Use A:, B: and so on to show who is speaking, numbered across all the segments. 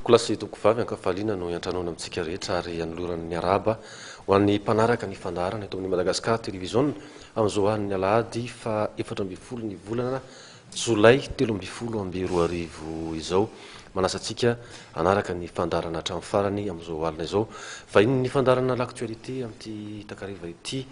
A: Kolasy toko vavy ankafaliana no iantranona amintsika rehetra ary anoloran'ny araba ho an'ny mpanaraka ny fandarana eto amin'ny Madagasikara télévision amin'izao an'ny alahady fa 14 ny volana Jolay 2012 izao manasantsika anaraka ny fandarana hatramin'ny farany amin'izao alina izao fa iny ny fandarana l'actualité amin'ity takariva ity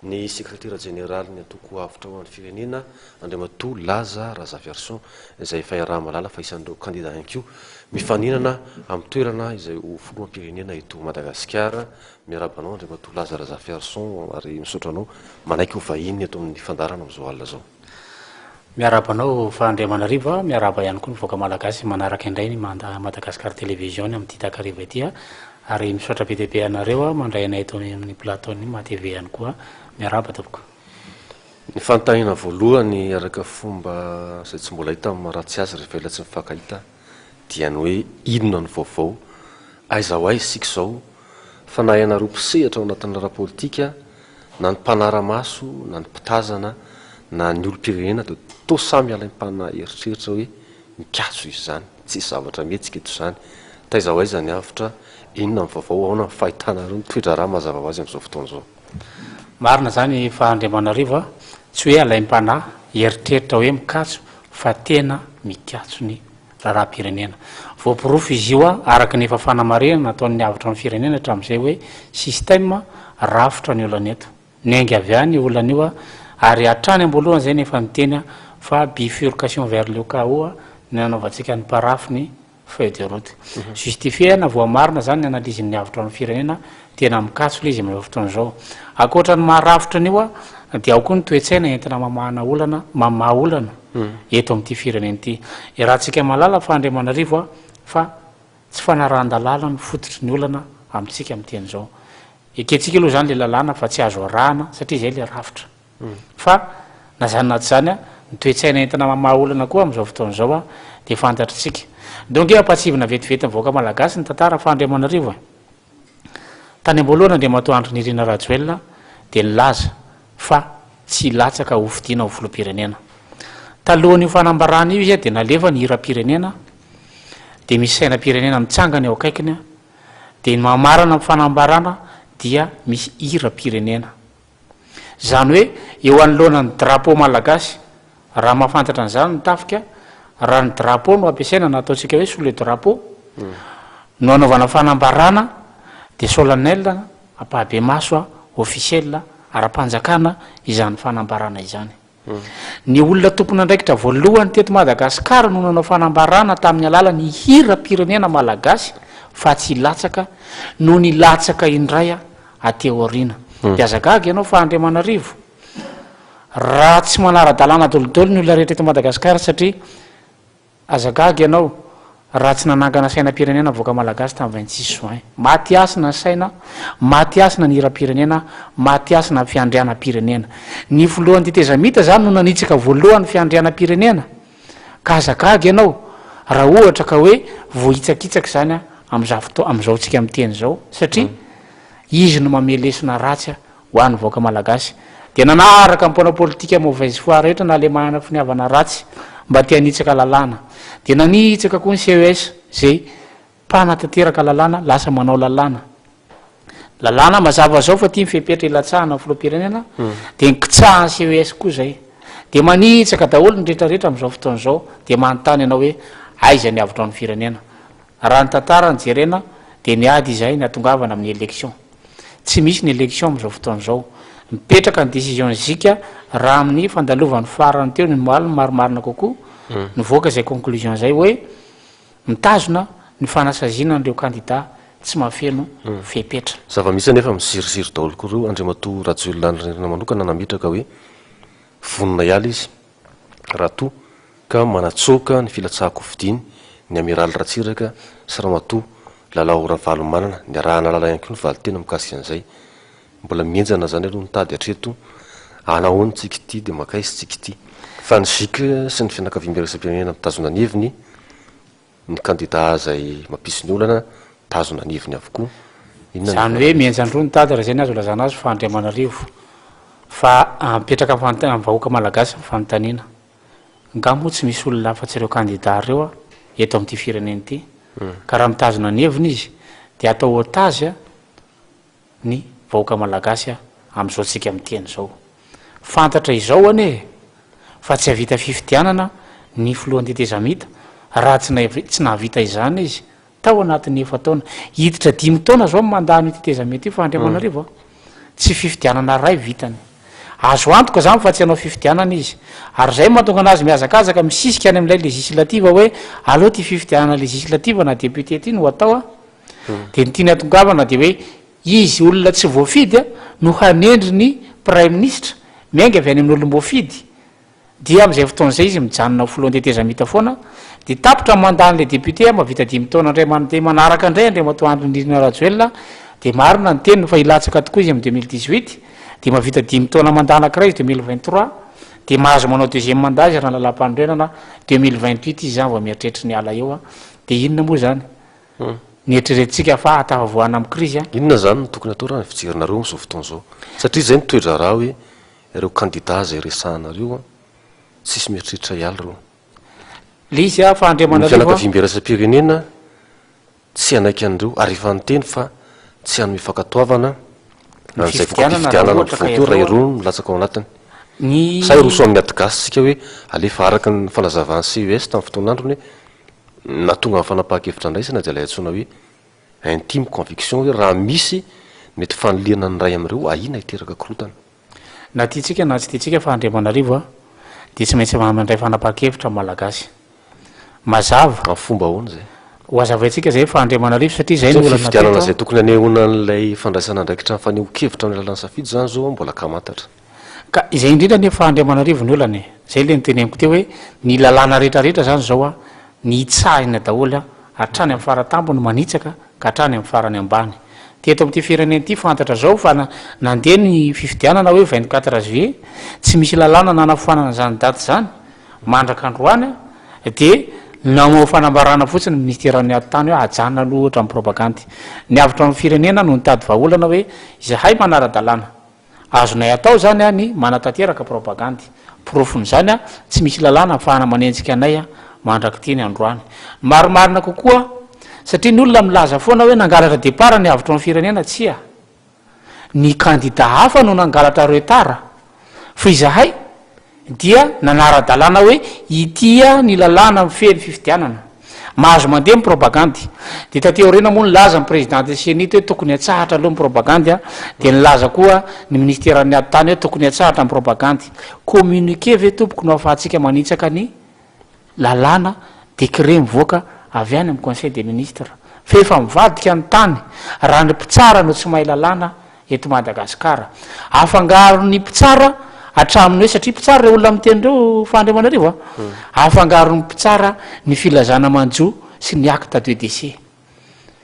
A: ny secrétaire général ny antoko avitra ho an'ny firenena Andriamatoa Lazarazafiarison izay efa raha malala fa isan'ireo candidat ihany mifaninana amin'ny toerana izay ho filoham-pirenena eto Madagasikara miarabanao Andriamatoa Lazarazafiarison ary misaotra anao manaiky ho vahiny eto amin'ny fandarana amin'izao alina zao.
B: Miarabanao fa Andriamanarivo miaraba ihany koa ny voaka malagasy manaraka indray ny Madagasikara télévision amin'ity takariva ity ary misaotra be dia be anareo mandray anay eto amin'ny plateau-ny MATV ihany koa miaraba tompoko.
A: Ny fanontaniana voalohany araka fomba izay tsy mbola hita amin'ny ratsy azy rehefa ela tsy mifankahita dia ny hoe inona ny vaovao aiza ho aiza isika izao fa na ianareo mpisehatra ao anatin'ny raha-politika na ny mpanara-maso na ny mpitazana na ny olom-pirenena dia toa samy alaim-pana eritreritra hoe mikatso izy zany tsisy zavatra mihetsika eto izany taiza ho aiza ny avitra inona ny vaovao ao na fahitanareo mitoetra raha mazava ho azy amin'izao fotoana izao.
B: Marina zany fa Andriamanarivo tsy hoe alaim-pana eritreritra hoe mikatso fa tena mikatso ny raharaham-pirenena voapirofo izy io araka ny efa fanamarena nataon'ny avitra amin'ny firenena hatramin'izay hoe système rafitra ny olana eto ny aingy avy any olana io ary hatrany amboalohany zay nefa niteny fa bifurcation vers le chaos ny anaovantsika ny parafy ny feuille de route justifié na voamarina zany ny analizin'ny avitra amin'ny firenena tena mikatso le izy amin'izao fotoana izao akoatra ny maharafitra an'io dia ao koa ny toetsaina entina mamahana olana mamaha olana eto amin'ity firenena ity rahantsika malala fa Andriamanarivo fa tsy fanarahan-dalàna ny fototry ny olana amintsika amin'teny izao eketsika aloha zany le lalàna fa tsy azo arahana satria zay le rafitra fa na zany naty zany ny toetsaina entina mamaha olana koa amin'izao fotoana izao dia fantatritsika donc ampatsivina vetivety mivoaka malagasy ny tantara fa Andriamanarivo tany amboalohana Andriamatoa Andry Nirina Rajoelina dia nilaza fa tsy latsaka ho fidiana ho filoham-pirenena talohan'io fanambarana io izy dia nalefa ny hira-pirenena dia misy sainam-pirenena mitsangana eo akaikiny dia mamarana amin'ny fanambarana dia misy hira-pirenena zany hoe eo anoloana ny drapeau malagasy raha mahafantatra an'izany ny tafika raha ny drapeau no ampiasaina na ataontsika hoe sous le drapeau no anaovana fanambarana dia solennel ampahabe maso officiel ara-panjakana izany fanambarana izany ny olona tompona ndraikitra voalohany teto Madagasikara no nanao fanambarana tamin'ny alala ny hira-pirenena malagasy fa tsy latsaka no ny latsaka indray ateo aoriana dia azagaga ianao fa Andriamanarivo raha tsy manara-dalàna dolidolo ny olona rehetra eto Madagasikara satria azagaga ianao raha tsy nanangana sainam-pirenena voaka malagasy tamin'ny 26 juin maty asina ny saina maty asina ny hira-pirenena maty asina ny fiandrianam-pirenena ny voalohany tetezamita zany no nanitsaka voalohany fiandrianam-pirenena ka azagaga ianao raha ohatra ka hoe vohitsakitsaka zany amin'izao tsika miteny zao satria izy no mamelesina ratsy ho an'ny voaka malagasy dia nanaraka mipona politika mauvaise foi rehetra na le mahana finiavana ratsy mba tianitsaka lalàna dia nanitsaka koa ny CES zay mpanatanteraka lalàna lasa manao lalàna mazava zao fa tia mifepetra ilatsahana filoham-pirenena dia nikitsahany CES koa zay dia manitsaka daholo ny rehetrarehetra amin'izao fotoana izao dia manontany ianao hoe aiza ny avitra amin'ny firenena raha ny tantara ny jerena dia niady izay ny atongavana amin'ny élection tsy misy ny élection amin'izao fotoana izao mipetraka ny décision zika raha amin'ny fandalovan'ny farany teo ny moaly maromarina kokoa nivoaka zay conclusion zay hoe mitazona ny fanasazina n'ireo candidat tsy mafeno fepetra
A: zava-misy nefa miziriziry daholo koa reo Andriamatoa Rajoelina Nirina manokana namitraka hoe vonona iala izy raha toa ka manatsoaka ny filatsahako fidiny ny amiraly ratsiraka sy Ramatoa lalao Ravalomanana ny arahana lala ihany koa ny valitena mikasika an'izay mbola mienjana zany aloha nitady hatreto anahoany tsika ity dia makaisy tsika ity fa ny zika sy ny fianakaviam-pirenena mitazona ny heviny ny candidat zay mampisy ny olana mitazona ny heviny avokoa
B: zany hoe mienjandroa nitady raha zay ny azo lazana azy fa Andriamanarivo fa mipetraka amin'ny vahoaka malagasy fanontaniana ngamo tsy misy olona afa-tsy ireo candidat ireo eto amin'ity firenena ity ka raha mitazona ny heviny izy de atao otazy ny vahoaka malagasy am'izao tsika miteny zao fantatra izao ane fa tsy havita fifidianana ny filohan'ny tetezamita raha tsy nahavita izany izy tao anatin'ny efa taona hiditra 5 taona zao mandany tetezamita io fa Andriamanarivo tsy fifidianana ray vitany azo antoka zany fa tsy hanao fifidianana izy ary zay mahatonga anazy miazakazaka misisika any amin'ilay législative hoe aleo ty fifidianana législative na député ty no atao de ny tiany atongavana de hoe izy olona tsy voafidy no hanendry ny prime ministre miainga avy any amin'ny olom-boafidy dia am'izay fotoan'izay izy mijanona filohan'ny tetezamita foana de tapitra mandany le député mavita 5 taona ndray mandeha manaraka indray Andriamatoandro Nirina Rajoelina de marina ny teny fa ilatsaka tokoa izy amin'ny 2018 de mavita 5 taona mandanankiray izy 2023 de mahazo manao deuxième mandat izy raha lalam-pandrenana 2028 izy zany vao mieritreritra ny ala eo de inona moa zany ny eritreretintsika fa atafavoana amin'ny crise
A: inona zany no tokony atao raha ny fijerinareo am'izao fotoana zao satria zay nitoedra raha hoe ireo candidat zay resahanareo tsisy mieritreritra iala reo
B: le izy fa Andriamanarivo
A: fianakaviam-piaraisam-pirenena tsy anaiky an'ireo arifa ny teny fa tsy hany mifankatoavana an'izay fifidianana voto raha ireo milatsaka ao anatiny sa roso amin'ny atigasy sika hoe alefa araka ny fanazavany CES tamin'ny fotoan'androny hoe natonga amin'ny fanapaha-kevitra andraisana de ilay antsoina hoe intime conviction hoe raha misy mety fanoliana ny ray am'ireo ahina hiteraka korotana
B: na tiatsika na tsy tiatsika fa Andriamanarivo de tsy maintsy mandray fanapaha-kevitra malagasy mazava
A: amin'ny fomba ahoana zay
B: ho azavaitsika zay fa Andriamanarivo satria zay ny
A: fifidianana zay tokony anehoana n'ilay fandraisana ndraikitra ny faneho-kevitra amin'ny alalan'ny safidy zany zao mbola kamantatra
B: ka izay indrindra nefa Andriamanarivo ny olany zay le niteneniko teo hoe ny lalàna rehetrarehetra zany zao ny itsahina daholo hatrany amin'ny faratambony manitsaka ka hatrany amin'ny farany ambany teto amin'ity firenena ity fantatra zao fa nandeha ny fifidianana hoe 24 juillet tsy misy lalàna nanafoanana zany daty zany mandraka androany de namao fanambarana fotsiny ny ministeran'ny atany hoe ajanona aloha ohatra amin'ny propagandy ny avitra amin'ny firenena no nitady vahaolana hoe izahay manara-dalàna azonay atao zany ny manatanteraka propagandy profony zany tsy misy lalàna afahana manenjika anay mandraka ty ny androany marimarina kokoa satria ny olona milaza foana hoe nangalatra départ ny avitra amin'ny firenena tsia ny candidat hafa no nangalatra retara fa izahay dia nanara-dalàna hoe itya ny lalàna mifely fifidianana mahazo mandeha my propagandy de tateo rena moa nylaza ny président de senite hoe tokony atsahatra aloha my propagandy de nylaza koa ny ministeran'ny atany hoe tokony atsahatra my propagandy communiqué ve tompoko no afahantsika manitsaka ny lalàna décret mivoaka avy any amin'ny conseil des ministres fa efa mivadika ny tany raha ny mpitsara no tsy mahay lalàna eto Madagasikara afangaro ny mpitsara atraminy hoe satria mpitsara re olona mitenyreo fa Andriamanarivo afangaro ny mpitsara ny filazana manjo sy ny acte de décès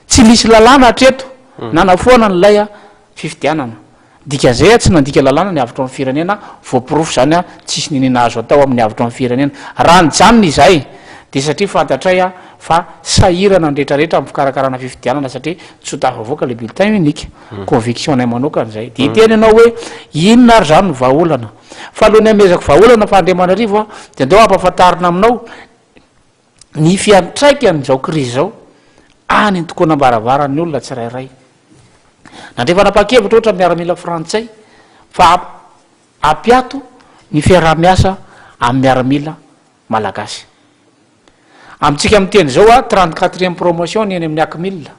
B: tsy misy lalàna hatreto nanafoana nylay fifidianana dikan'izay tsy nandika lalàna ny avitra amin'ny firenena voapirofo zany tsisy ninina azo atao amin'ny avitra amin'ny firenena raha nyjanony izay de satria fantatray fa sahirana ny rehetrarehetra amin'ny fikarakarana fifidianana satria tsy ho tafavoaka le bulletin unique conviction nay manokana zay de teny ianao hoe inona ary zany no vahaolana fa aloha ny amezako vahaolana fa Andriamanarivo de andeo ampahafantarina aminao ny fiantraika n'izao crise zao any ny tokoana ambaravarany olona tsirairay nandre fanapa-kevitra ohatra miaramila frantsay fa apiato ny fiaraha-miasa amin'ny miaramila malagasy amintsika miteny zao 34e promotion ny eny amin'ny akmila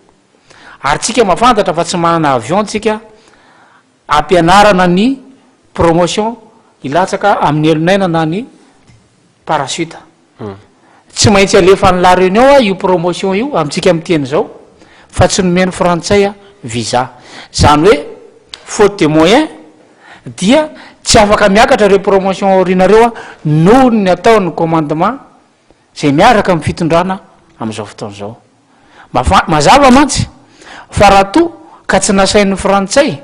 B: ary tsika mafantatra fa tsy manana avion tsika ampianarana ny promotion ilatsaka amin'ny elonainana ny parasuta tsy maintsy alefa ny la réunion io promotion io amintsika miteny zao fa tsy nomeny frantsay visa zany hoe faute de moyen dia tsy afaka miakatra reo promotion orinareo noho ny ataony commandement zay miaraka amin'ny fitondrana amin'izao fotoana zao mazava mantsy fa raha to ka tsy nasain'ny frantsay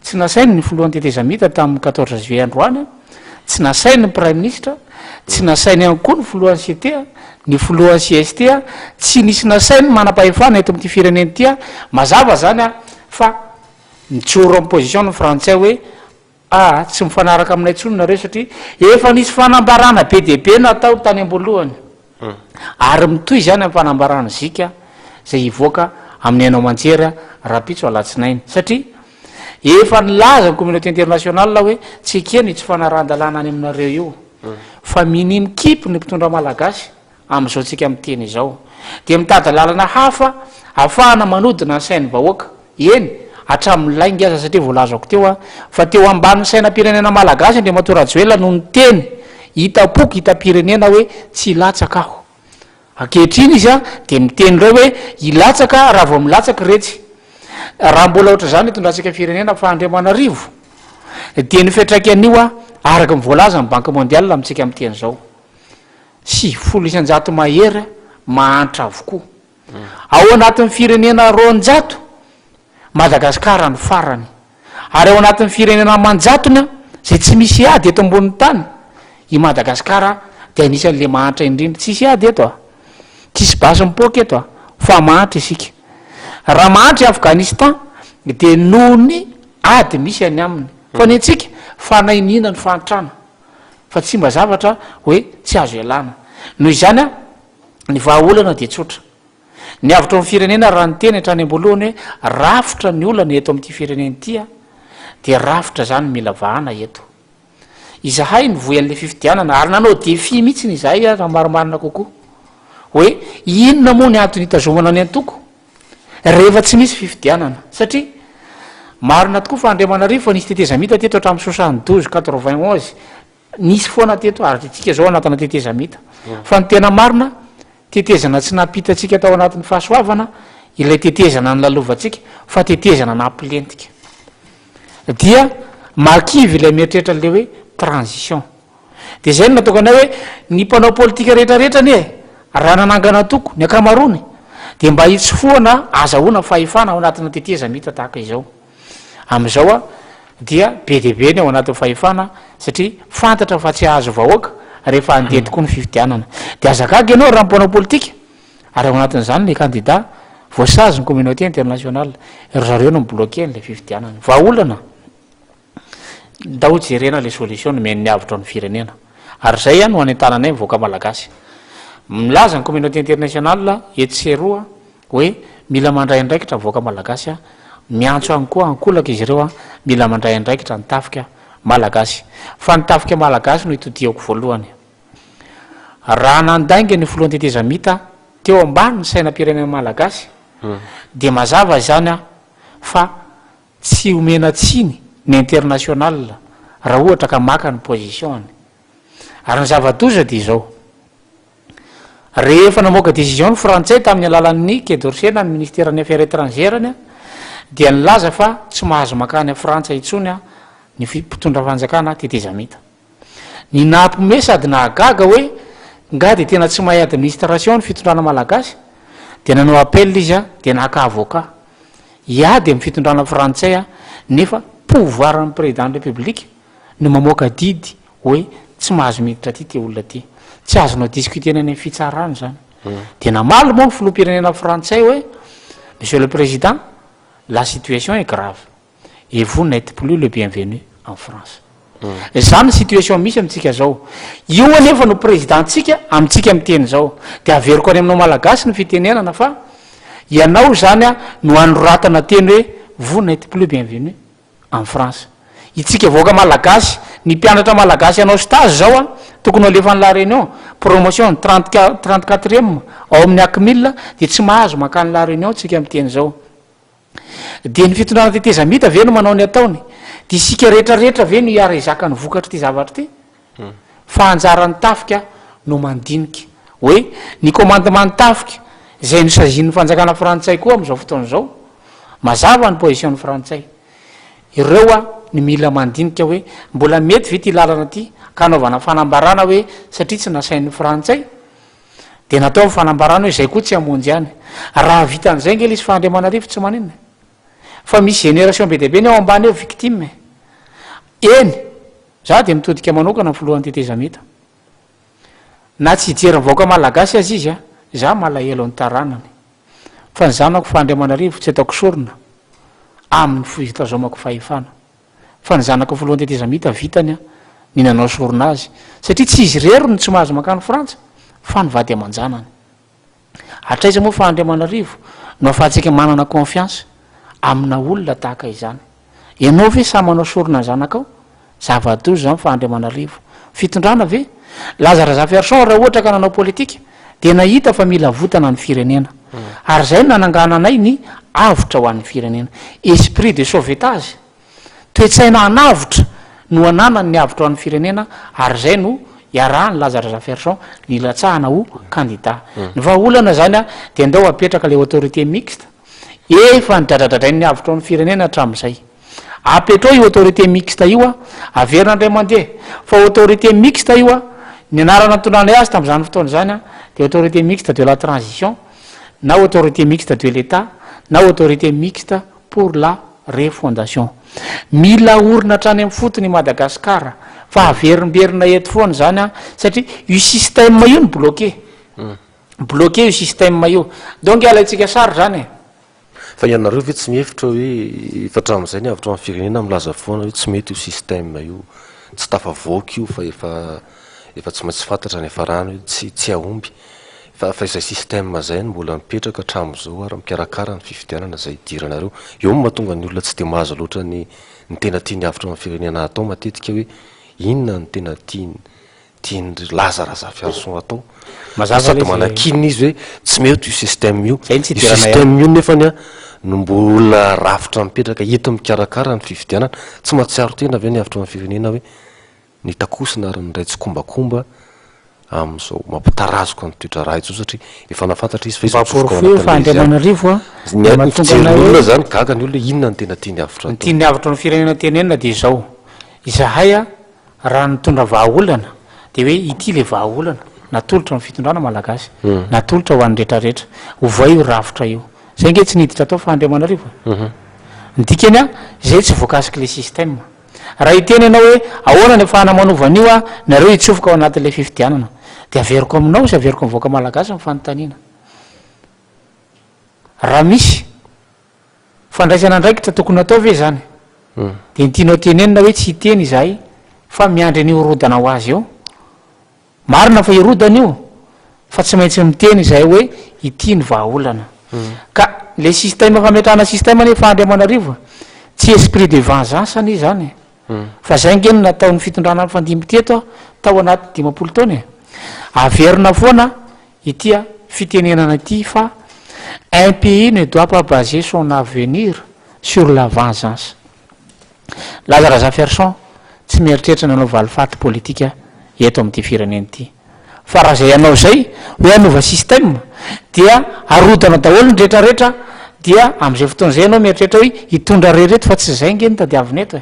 B: tsy nasainy ny filohan'ny tetezamita tamin'ny 14 juillet androany tsy nasainy ny prime ministre tsy nasainy ihany koa ny filohan'ny CT ny filohan'ny CST tsy nisy nasainy manam-pahefana eto amin'ity fireneny ty mazava zany fa nitsoro amin'ny position ny frantsay hoe tsy mifanaraka aminay tsony nareo satria efa nisy fanambarana be de be natao tany am-boalohany ary mitoy zany amin'ny fanambarana zika zay ivoaka amin'ny ainao manjery raha-pitso alatsinainy satria efa nilaza ny communauté international hoe tsy keny tsy fanarahan-dalàna any aminareo io fa mininy kipy ny mpitondra malagasy am'izao tsika miteny izao de mitady lalana hafa ahafahana manodina ny sainy vahoaka eny hatramin'ny lainga aza satria voalazako teo fa teo amban'ny sainam-pirenena malagasy de matorajoela no ny teny hitapoky hitam-pirenena hoe tsy ilatsaka aho akehitriny izy de miteny reo hoe ilatsaka raha vao milatsaka retsy raha mbola ohatra zany hitondratsika firenena fa Andriamanarivo de ny fiatraikanyio araka mivoalaza ny banque mondiale amitsika miteny zao 700 mahery mahantra avokoa ao anatin'ny firenena 200 Madagasikara ny farany ary ao anatin'ny firenena manjatony zay tsy misy ady eto ambonin'ny tany i Madagasikara de anisan'le mahantra indrindra tsisy ady eto tsisy basy mipoka eto fa mahantra isika raha mahantra i Afghanistan de nohony ady misy any aminy fa ny antsika fanainina ny fantrana fa tsy mba zavatra hoe tsy azo ialana noho izany ny vahaolana de tsotra ny avitra amin'ny firenena raha ny teny hatrany amboalohany hoe rafitra ny olana eto amin'ity firenena ity de rafitra zany mila vahana eto izahay ny voy an'le fifidianana ary nanao defi mihitsy ny izahay raha marimarina kokoa hoe inona moa ny antony hitazomana ny antoko rehefa tsy misy fifidianana satria marina tokoa fa Andriamanarivo fa nisy tetezamita teto hatramin'ny 72 nisy foana teto ary tsika zao anatina tetezamita fa ny tena marina tetezana tsy napitatsika tao anatin'ny fahasoavana ilay tetezana ny lalovantsika fa tetezana nampilentika dia makivy ilay mieritreritra le hoe transition de zay no nataokanay hoe ny mpanao politika rehetrarehetra ny raha nanangana toko ny akamarony de mba hitsofoana azahoana fahefana ao anatina tetezamita tahaka izao am'izao dia be debe ny ao anatin'ny fahefana satria fantatra fa tsy ahazo vahoaka rehefa andeha tokoa ny fifidianana de azakagy ianao raha mpanao politika ary ao anatin'izany le candidat voasazy ny communauté internationale ry zareo no mibloqué n'le fifidianana vahaolana dao jerena le solution no meny avitra ny firenena ary zay no anentananay mivoaka malagasy milaza ny communauté internationale etseroa hoe mila mandray andraikitra mivoaka malagasy miantso any koa ankolaka izy ireo mila mandray andraikitra ny tafika malagasy fa ny tafika malagasy no hitodiako voalohany raha nandainga ny foloany tetezamita teo ambany ny sainam-pirenena malagasy de mazava zany fa tsy omena tsiny ny international raha ohatra ka maka ny position ary ny zava-doza de zao rehefa namoaka décision ny frantsay tamin'ny alalan'ny Quai d'Orsay na ny ministère ny affaires étrangères dia nilaza fa tsy mahazo makany a Frantsa itsony ny mpitondra fanjakana tetezamita ny nampome sady nahagaga hoe nga de tena tsy mahay administration ny fitondrana malagasy de nanao appel izy de nahaka avocat iady amin'ny fitondrana frantsay nefa pouvoir ny président de république no mamoaka didy hoe tsy mahazo miditra ty te olona ty tsy azonao discuter ny fitsarany zany de namaly moa ny filoham-pirenena frantsay hoe monsieur le président la situation est grave et vous n'êtes plus le bienvenu en France zany situation misy amitsika zao io anefa no présidentsika amitsika miteny zao de averiko any aminao malagasy ny fitenenana fa ianao zany no anoratana teny hoe vous n'êtes plus bienvenu en France itsika voaka malagasy ny mpianatra malagasy anao stage zao tokony alefa ny la réunion promotion 34e ao amin'ny akmille de tsy mahazo makany la réunion tsika miteny zao de ny fitondrana tetezamita ve no manao ny ataony de isika rehetrarehetra ve no iara izaka ny vokatra ty zavatra ty fa anjaran'ny tafika no mandinika hoe ny commandement ny tafika zay no sazin'ny fanjakana frantsay koa am'izao fotoana zao mazava ny position ny frantsay ireo ny mila mandinika hoe mbola mety ve ty lalana ty ka anaovana fanambarana hoe satria tsy nasain'ny frantsay de natao fanambarana hoe zay koa tsy amonjy any raha vitan'izay ngely izy fa Andriamanarivo tsy maninona fa misy génération be debe ny ao ambany eo victime eny za de mitodika manokana filohan'ny tetezamita na tsy hijery mivoaka malagasy azy izy za malahelo ny taranany fa ny zanako fa Andriamanarivo tsy ataoko sorona amin'ny fitazomako fahefana fa ny zanako filohan'ny tetezamita vitany ny nanao sorona azy satria tsy izy rery no tsy mahazo makany Frantsa fa ny vady aman-janany atraiza moa fa Andriamanarivo no afahantsika manana confiance amina olona tahaka izany. Ianao ve sa manao sorona zanakao? Zava-doza zany fa Andriamanarivo. Fitondrana ve? Lazarazafiarison raha ohatra ka nanao politika dia nahita fa mila votana ny firenena. Ary zay no nanangana anay ny avotra ho an'ny firenena. Esprit de sauvetage. Toetsaina anavotra no ananany ny avotra ho an'ny firenena ary zay no iarahany Lazarazafiarison nilatsahana ho candidat. Ny vahaolana zany a dia andao apetraka le autorité mixte efa nidradradradrainy ny avotra ho an'ny firenena hatramin'izay. Apetrao io autorité mixte io a averina indray mandeha fa autorité mixte io a ny anarana tondrany azy tamin'izany fotoana zany a dia autorité mixte de la transition na autorité mixte de l'État na autorité mixte pour la refondation. Mila orina hatrany amin'ny fotony Madagasikara fa averimberina eto foana zany a satria io système io ny bloqué io système io donc alaitsika sary zany
A: fa ianareo ve tsy mihevitra hoe efa hatramin'izay ny avitra amin'ny firenena milaza foana hoe tsy mety io système io tsy tafavoaka io fa efa tsy maintsy fantatra ny efarany hoe tsy ahomby fa izay système zay no mbola mipetraka hatramin'izao ary mikarakara ny fifidianana zay idiranareo eo no mahatonga ny olona tsy dia mahazo loatra ny tena tia ny avitra amin'ny firenena atao matetika hoe inona ny tena tiany Lazarazafiarison atao sady manakina izy hoe tsy mety io système io système io nefany a no mbola rafitra mipetraka hita mikarakara ny fifidianana tsy mahatsiaro tena avy ny avitra amin'ny firenena hoe ny takosina ary ny ray tsy kombakomba amin'izao mampitarazoka ny toetra raha izao satria efa nafantatra izy fa
B: Andriamanarivo
A: olona zany gaga ny olona inona ny tena tiany avitra
B: tiany avitra ny firenena tenenina dia izao izahay a raha nitondra vahaolana dia hoe ity le vahaolana natolotra ny fitondrana malagasy natolotra ho an'ny rehetrarehetra ovay io rafitra io zay nge tsy niditra atao fa Andriamanarivo nidikany a zay tsy voakasika le système raha iteny ianao hoe ahoana ny efahana manovan'io a nareo hitsofoka ao anatin'le fifidianana dia averiko aminao sy averiko mivoaka malagasy ny fanontaniana raha misy fandraisana andraikitra tokony atao ve zany dia nitianao tenenina hoe tsy hiteny izahay fa miandry an'io rodana ho azy eo marina fa irodana io fa tsy maintsy miteny izahay hoe ity ny vahaolana ka le système fametrahana système nefa Andriamanarivo tsy esprit de vengeance ny zany fa zay ngeny nataon'ny fitondrana ny fandimby teto tao anaty 10 taona averina foana itya fitenenana ity fa un pays ne doit pas baser son avenir sur la vengeance. Lazarazafiarison tsy mieritreritra nanao valifatra politika eto amin'ity firenena ity fa raha zay ianao zay hoe anova système dia arodana daholo ny rehetrarehetra dia amin'izay fotoana zay ianao mieritreritra hoe hitondra rehereto fa tsy zay ngeny tadiavineto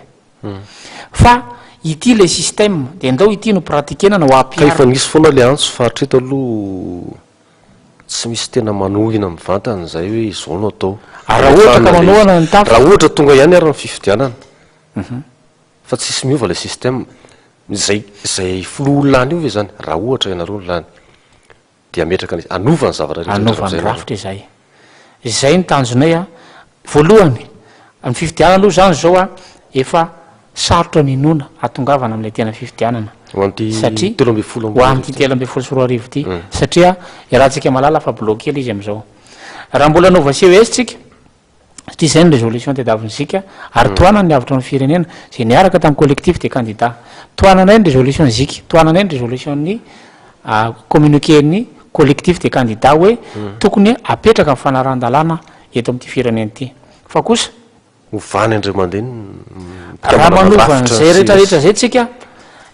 B: fa ity le système dia andao ity no pratikena no
A: apiara fa nisy foana le antso fa hatreto aloha tsy misy tena manohina mivantana zay hoe izao no atao
B: raha ohatra ka manohana ny tafo
A: raha ohatra tonga ihany ary ny fifidianana fa tsisy miova le système zay filoha lany io ve zany raha ohatra ianareo ny lany dia ametraka ny anova ny zavatra
B: anova ny rafitra izay ny tanjonay a voalohany ny fifidianana aloha zany zao a efa sarotra ninona atongavana amin'ilay tena fifidianana satria ho amin'ity 13 ity satria irahantsika malala fa bloqué izy amin'izao raha mbola nova CES tsika satria zay ny résolution tediavintsika ary toanany avitra ny firenena zay niaraka tamin'ny collectif de candidat toananay ny résolution zika toananay ny résolution ny communiqué ny collectif de candidat hoe tokony apetraka amin'ny fanaran-dalàna eto amin'ity firenena ity fa kosa
A: hovany andre mandeha
B: raha manovan'zay rehetrarehetra zay tsika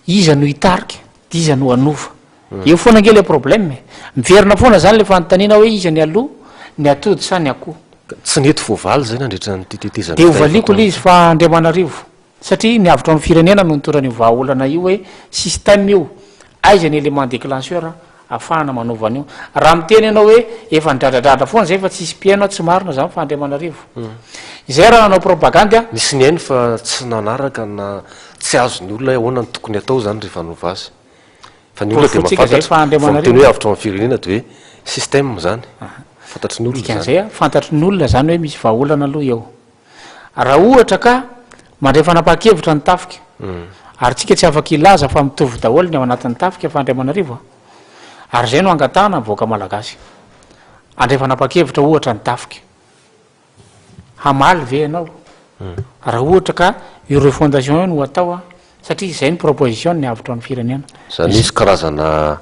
B: iza no hitarika dia iza no anova eo foana nge le problème miverina foana zany le fanontaniana hoe iza ny aloha ny atody sa ny akoho
A: tsy nety voavaly zay nandritra ny titetezana
B: dia hovaliko le izy fa Andriamanarivo satria ny avitra amin'ny firenena no nitorany vahaolana io hoe système io aiza ny élément déclencheur afahana manovan'io raha miteny ianao hoe efa nidradradratra foana zay fa tsisy piainao tsy marina zany fa Andriamanarivo zay raha nanao propagande
A: nisy ny hainy fa tsy nanaraka na tsy azo ny olona ahoana ny tokony atao zany rehefa nova azy fa ny olona dia mafantatry miteny hoe avitra amin'ny firenena dia hoe système zany fantatry ny olona
B: zay fantatry ny olona zany hoe misy vahaolana aloha eo raha ohatra ka mandray fanapa-kevitra ny tafika ary tsika tsy afaka ilaza fa mitovy daholo ny ao anatin'ny tafika fa Andriamanarivo ary zay no angatahana voaka malagasy andrefanapa-kevitra ohatra ny tafika hamaly ve ianao raha ohatra ka ireo fondation io no atao satria izay ny proposition ny avitra amin'ny firenena
A: zany misy karazana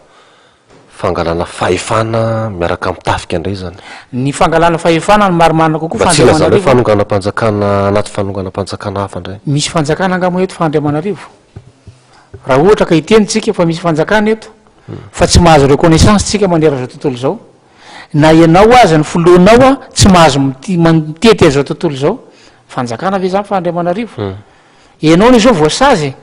A: fangalana fahefana miaraka amin'ny tafika indray zany
B: ny fangalana fahefana ny marimarina kokoa
A: fandramanarivo fanonganam-panjakana anaty fanonganam-panjakana hafa indray
B: misy fanjakana angamo eto Fandriamanarivo raha ohatra ka hitenitsika fa misy fanjakana eto fa tsy mahazo reconnaissance tsika manera zao tontolo zao na ianao aza ny foloanao tsy mahazo mitety azao tontolo zao fanjakana ve zany Fandriamanarivo ianao zao voasazy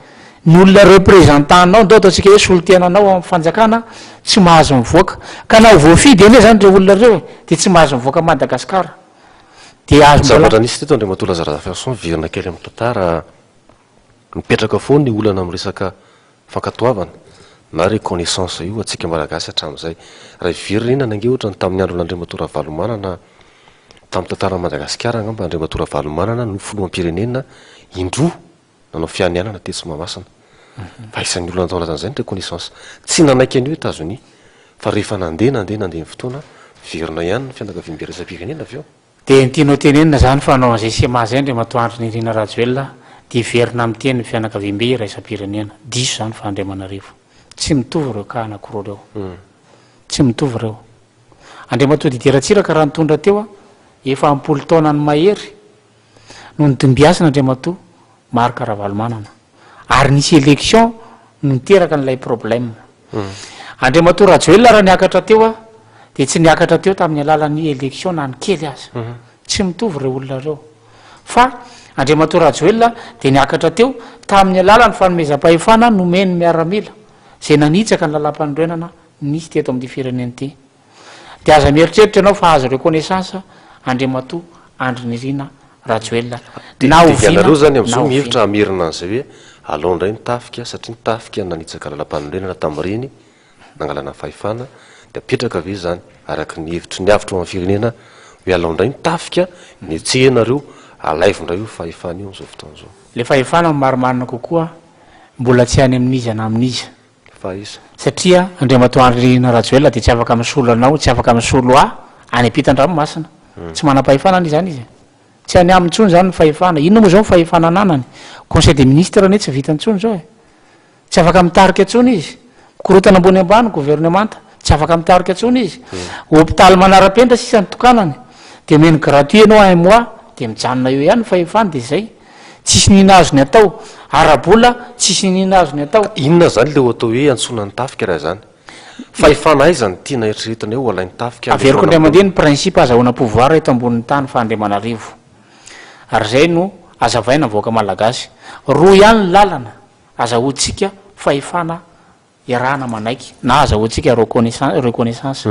B: ny olona representantinao ndao ataotsika hoe solotenanao amin'ny fanjakana tsy mahazo mivoaka ka na voafidy ane zany reo olona reo de tsy mahazo mivoaka Madagasikara de
A: zavatra nisy teto Andriamatoa Lazarazafiarison virina kely amin'ny tantara mipetraka foana ny olana amin'ny resaka fankatoavana na reconnaissance io atsika malagasy hatramin'izay raha virina iny nange ohatra ny tamin'ny andro n'Andriamatoa Ravalomanana tamin'ny tantara Madagasikara angamba Andriamatoa Ravalomanana ny filoham-pirenena indroa nanao fianianana tetsy Mahamasina fa isan'ny olona natao lazan'izay ny reconnaissance tsy nanaiky an'io États-Unis fa rehefa nandeha ny fotoana virina ihany ny fianakaviam-be-resa-pirenena avy eo
B: de ny tianao tenenina zany fa anao an'izay sema zay Andriamatoa Andry Nirina Rajoelina de verina amin'ny teny fianakaviam-be iraisam-pirenena diso zany Fandriamanarivo tsy mitovy reo ka anankiroa reo tsy mitovy reo Andriamatoa Dideratsiraka raha nitondra teo efa ampolo taona ny mahery no nitombiasina Andriamatoa Marc Ravalomanana ary nisy élection no niteraka n'ilay problème Andriamatoa Rajoelina raha niakatra teo de tsy niakatra teo tamin'ny alalan'ny élection na ny kely azy tsy mitovy reo olona reo fa Andriamatoa Rajoelina de niakatra teo tamin'ny alalan'ny fanomezam-pahefana nomeny miaramila zay nanitsaka ny lalam-pandroenana nisy teto amin'ny firenena ty de aza mieritreritra ianao fa azo reconnaissance Andriamatoa Andry Nirina Rajoelina na
A: ovinareo zany am'izao mihevitra hamerina an'izay hoe alao indray ny tafika satria ny tafika nanitsaka lalam-pandroenana tamin'ireny nangalana fahefana de apetraka ve zany araka ny hevitry ny avitra amin'ny firenena hoe alao indray ny tafika nietsehanareo alaivindray io fahefana io am'izao fotoana zao
B: le fahefana marimarina kokoa mbola tsy any amin'izy na amin'izy
A: fa isa
B: satria Andriamatoa Andry Nirina Rajoelina de tsy afaka misolo anao tsy afaka misolo any ampitan-dranomasina tsy manam-pahefana any zany izy tsy any amin'ny tsony zany ny fahefana inona moa zao ny fahefana ananany conseil des ministres ane tsy vita ntsony zao tsy afaka mitarika atsony izy korotana ambony ambany gouvernemanta tsy afaka mitarika atsony izy hôpitaly manara-penitra sisa ny tokanany de meny gratuit ianao un mois de mijanona eo ihany ny fahefana de zay tsisy nina azo ny atao arabola tsisy nina azo ny atao
A: inona zany le atao hoe antsona ny tafika raha zany fahefana aizany tiana eritreretana hoe alainy tafika
B: averiko ndray mandeha ny principe azahoana pouvoir eto ambonin'ny tany Fandriamanarivo ary zay no azavaina voaka malagasy roa ihany ny lalana azahoantsika fahefana iarahana manaiky na azahoantsika reconnaissance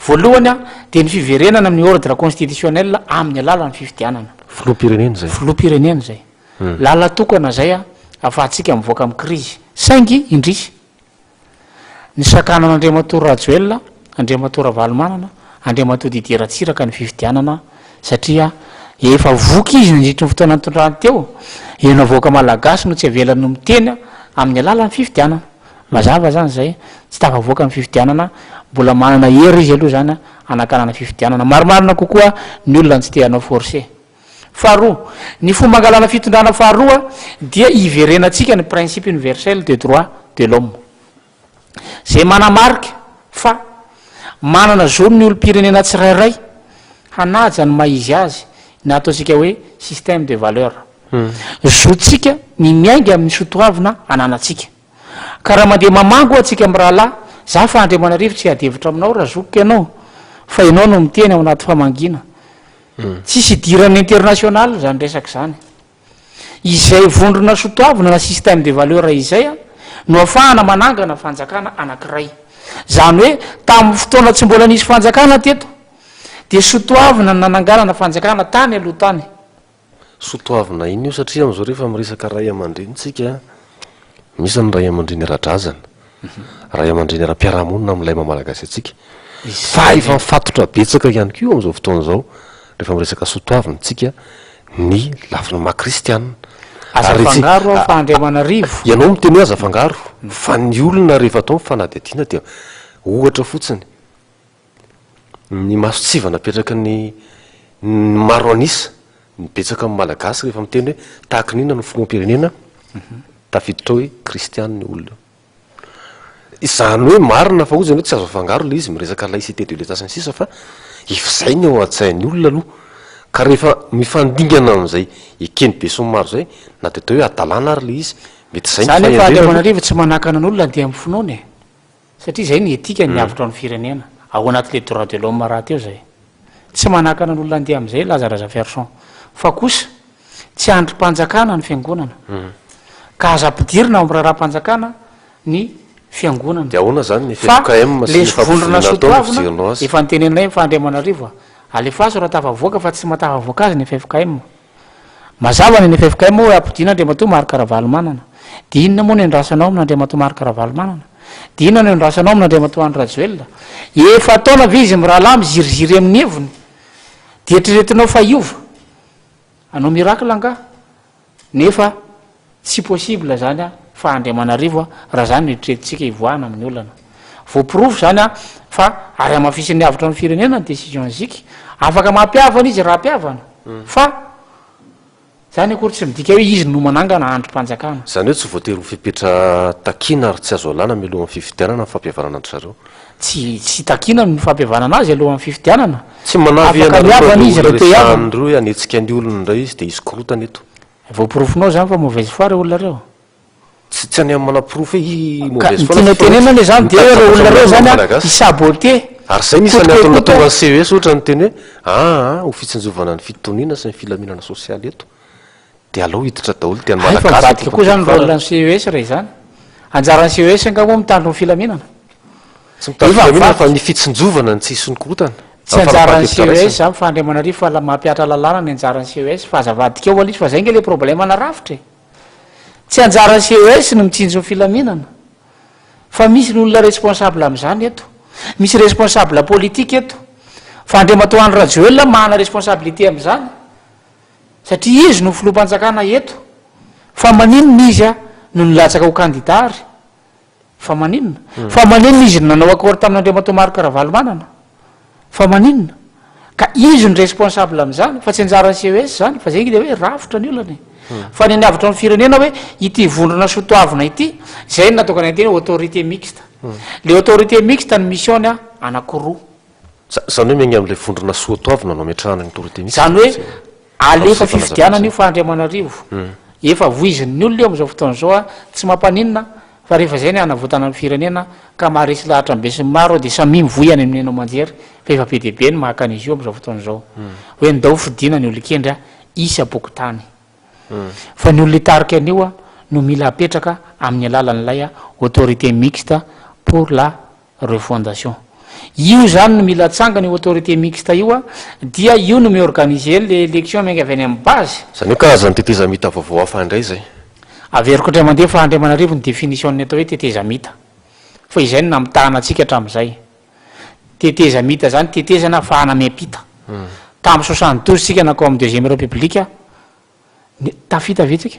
B: voalohany de ny fiverenana amin'ny ordre constitutionnel amin'ny alalan'ny fifidianana
A: filoham-pirenena zay
B: filoham-pirenena zay lala tokana zay afahantsika mivoaka amin'ny crise saingy indrisy ny sakanan'Andriamatoa Rajoelina Andriamatoa Ravalomanana Andriamatoa Dideratsiraka ny fifidianana satria efa voky izy nandritry ny fotoana nitondrany teo ena voaka malagasy no tsy avelany no miteny amin'ny alalan'ny fifidianana mazava zany zay tsy tafavoaka amin'ny fifidianana mbola manana hery izy aloha zany anakanana fifidianana marimarina kokoa ny olona tsy te hanao forcé faharoa ny fomba angalana fitondrana faharoa dia iverenatsika ny principe universel de droit de l'homme zay manamarika fa manana zony ny olo-pirenena tsirairay hanaja ny maizy azy na ataotsika hoe système de valeur zotsika ny miainga amin'ny sotoavina ananatsika ka raha mandeha mamango atsika amin'ny rahalahy za fa Andriamanarivo tsy adevitra aminao raha zokoka ianao fa ianao no miteny ao anaty famangina tsisy idiran'ny international zany resaka zany izay vondrona sotoavina na système de valeur izay no afahana manangana fanjakana anankiray zany hoe tamin'ny fotoana tsy mbola nisy fanjakana teto de sotoavina nananganana fanjakana tany aloha tany
A: sotoavina iny io satria am'izao rehefa miresaka ray aman-drenytsika misy ny ray aman-dreny ara-drazana ray aman-dreny ara-piarahamonina amin'ilay mamalagasy atsika fa efa mifatotra betsaka ihany ko am'izao fotoana zao rehefa miresaka sotoavina tsika ny lafina makristianina
B: azafangaro fa Andriamanarivo
A: ianao miteny hoe azafangaro fa ny olona rehefa atao mifanadihadiana dia ohatra fotsiny ny masotsivana petraka ny maro anisa nibetsaka amin'ny malagasy rehefa miteny hoe tahaka nina no filoam-pirenena tafiditra hoe kristiany ny olona izany hoe marina fa ozany hoe tsy azo afangaro le izy miresaka laïcité de l'état sy ny sisa fa ifizay ny eo an-tsain'ny olona aloha ka rehefa mifandingana amin'izay ekeny be sy ny maro zay na de atao hoe adalàna ary le izy mety zay
B: zany efa andriamanarivo tsy manakana n'olona dia amin'ny finoana satria zay ny etika ny avitra ny firenena ao anaty le droit de l'homme raha teo zay tsy manakana n'olona andeha amin'izay lazarazafiarison fa kosa tsy androm-panjakana ny fiangonana ka aza-pidirina amin'ny raharaha-panjakana ny fiangonana
A: de ahoana zany ny
B: fa
A: FFKM
B: le vondrona sotoavina efa nitenenay fa andriamanarivo alefaso raha tafavoaka fa tsy matafavoaka azy ny FFKM mazavany ny FFKM hoe ampidina andriamato marikaravalo manana de inona moa ny andrasanao amin'andriamato marikaravalo manana de inona ny andrasanao amin'andriamato andrajoelona efa taona ve izy mirahalahy miziriziry amin'ny heviny de eritreretinao fa iova anao mirakla nga nefa tsy possible zany a fa andriamanarivo raha zany nitretintsika ivoahana amin'ny olana voapirovo zany a fa ary amafisin'ny avitra ny firenena ny décision zika afaka mampiavana izy raha mpiavana fa zany akory tsy midika hoe izy no manangana androm-panjakana
A: zany hoe tsy voatery ho fipetra takina ary tsy azo alana mialohan'ny fifidianana ny fampihavanana andry zareo
B: tsy takina ny fampihavanana azy alohan'ny fifidianana
A: tsy manavy
B: afaka miavana izy raha te hiavana
A: andreo hoe anetsika ny olona indray izy de izy korotana eto
B: voapirofinao zany fa mauvaise foi reo olona reo
A: tsy any amin'ny manam-pirofo hoe
B: nytianatenena le zany de reo olona reo zany a isabote
A: ary zay nisany ataona tonga ny CES ohatra ny teny hoe ho fitsinjovana ny fitoniana sy ny filaminana sosialy eto de alao hiditra daholo de any
B: fa mivadika koa zany rolona ny CES ray zany anjaran'ny CES nga moa mitandro ny filaminana
A: tsy mitandro fa ny fitsinjovana ny tsisy ny korotana
B: tsy anjaran'ny CES zany fa andriamanarivo fa mampiatra lalàna ny anjaran'ny CES fa azavadika eo alizy fa zay nge le problème narafitra tsy anjaran'ny CES no mitsinjo ny filaminana fa misy ny olona responsable amin'izany eto misy responsable politique eto fa andriamatoany rajoelona mahana responsabilité amin'izany satria izy no filoam-panjakana eto fa maninona izy a no nilatsaka ho kandidary fa maninona fa maninona izy no nanao akory tamin'andriamato marikaravalo manana fa maninona ka izy ny responsable amin'izany fa tsy anjaran'ny CES zany fa zay le hoe rafitra ny olana fa ny avitra ny firenena hoe ity vondrona sotoavina ity zay ny nataokany anteny autorité mixte le autorité mixte ny mission a anakiroa
A: zany hoe miaigny am'le vondrona sotoavina no ametrahana ny autorité mixte
B: zany hoe alefa fifidianana io fa andriamanarivo efa voizin'ny olona eo am'izao fotoana zao a tsy mampaninona fa rehefa zay ny anavotana ny firenena ka maharesy lahatra be sy maro de samy mivoy any amin'ny anao manjery fa efa be deabe ny mahakany izy io am'izao fotoana zao hoe ndao fidina ny olon-kendry a isa bokotany fa ny olona itarika an'io a no mila apetraka amin'ny alalan'ilay a autorité mixte pour la refondation io zany no mila tsangany autorité mixte io a dia io no miorganiser le élection mianga avy any amin'ny base
A: zany hoe karazany tetezamita vaovao hafa indray zay
B: averiko ndray mandeha fa andriamanarivo ny définition-ny atao hoe tetezamita fa izay no namitahana atsika hatramin'izay tetezamita zany tetezana fa hanamepita tamin'ny 72 sika nakao amin'ny deuxième république tafita vetsika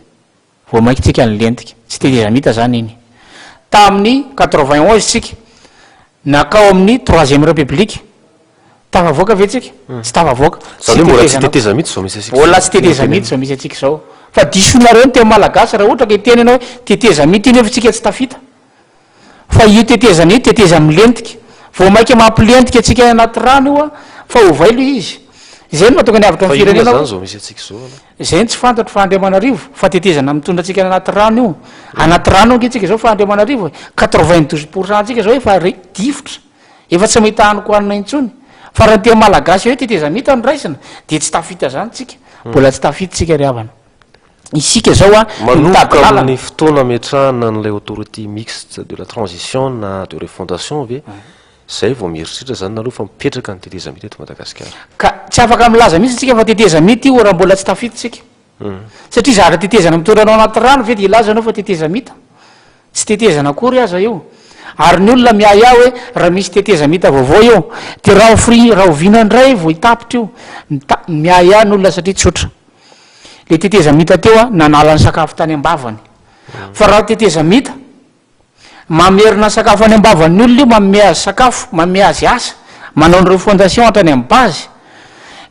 B: vao mainky tsika ny lentika tsy tetezamita zany iny tamin'ny 91 sika nakao amin'ny troisième république tafavoaka vetsika tsy tafavoaka
A: mbola tsy tetezamita zao misy asika
B: mbola tsy tetezamita zao misy atsika zao fa disonareo ny teo malagasy raha ohatra ka iteny anao hoe tetezamita iny efa tsika tsy tafita fa io tetezana io teteza milentika vao mainka mampilentika atsika anaty rano io a fa ovay lo izy zay no mahatonga ny avitra ny firenena
A: zao misy atsika zao
B: zay ny tsy fantatro fa andriamanarivo fa tetezana mitondra atsika anaty rano io anaty rano anke tsika zao fa andriamanarivo 92% tsika zao efa difotra efa tsy mahitahaniko anina intsony fa raha teo malagasy hoe tetezamita nyraisina de tsy tafita zany tsika mbola tsy tafita tsika ry havana isika zao a
A: manoka amin'ny fotoana ametrahana n'lay autorité mixte de la transition na de refondation ve zay vao mieritritra zany naloha fa mipetraka ny tetezamita eto Madagasikara
B: ka tsy afaka milaza mihitsy tsika fa tetezamita io raha mbola tsy tafita tsika satria zara tetezana mitondranao anaty rano ve de ilaza anao fa tetezamita tsy tetezana akory aza io ary ny olona miay aho hoe raha misy tetezamita vaovao io de raha raha ovina ndray vao hitapitra io miay ah ny olona satria tsotra le tetezamita teo a nanala ny sakafo tany ambavany fa raha tetezamita mamerina sakafo any ambavany olona io manome azy sakafo manome azy asa manao nireo fondation hatrany amin'ny base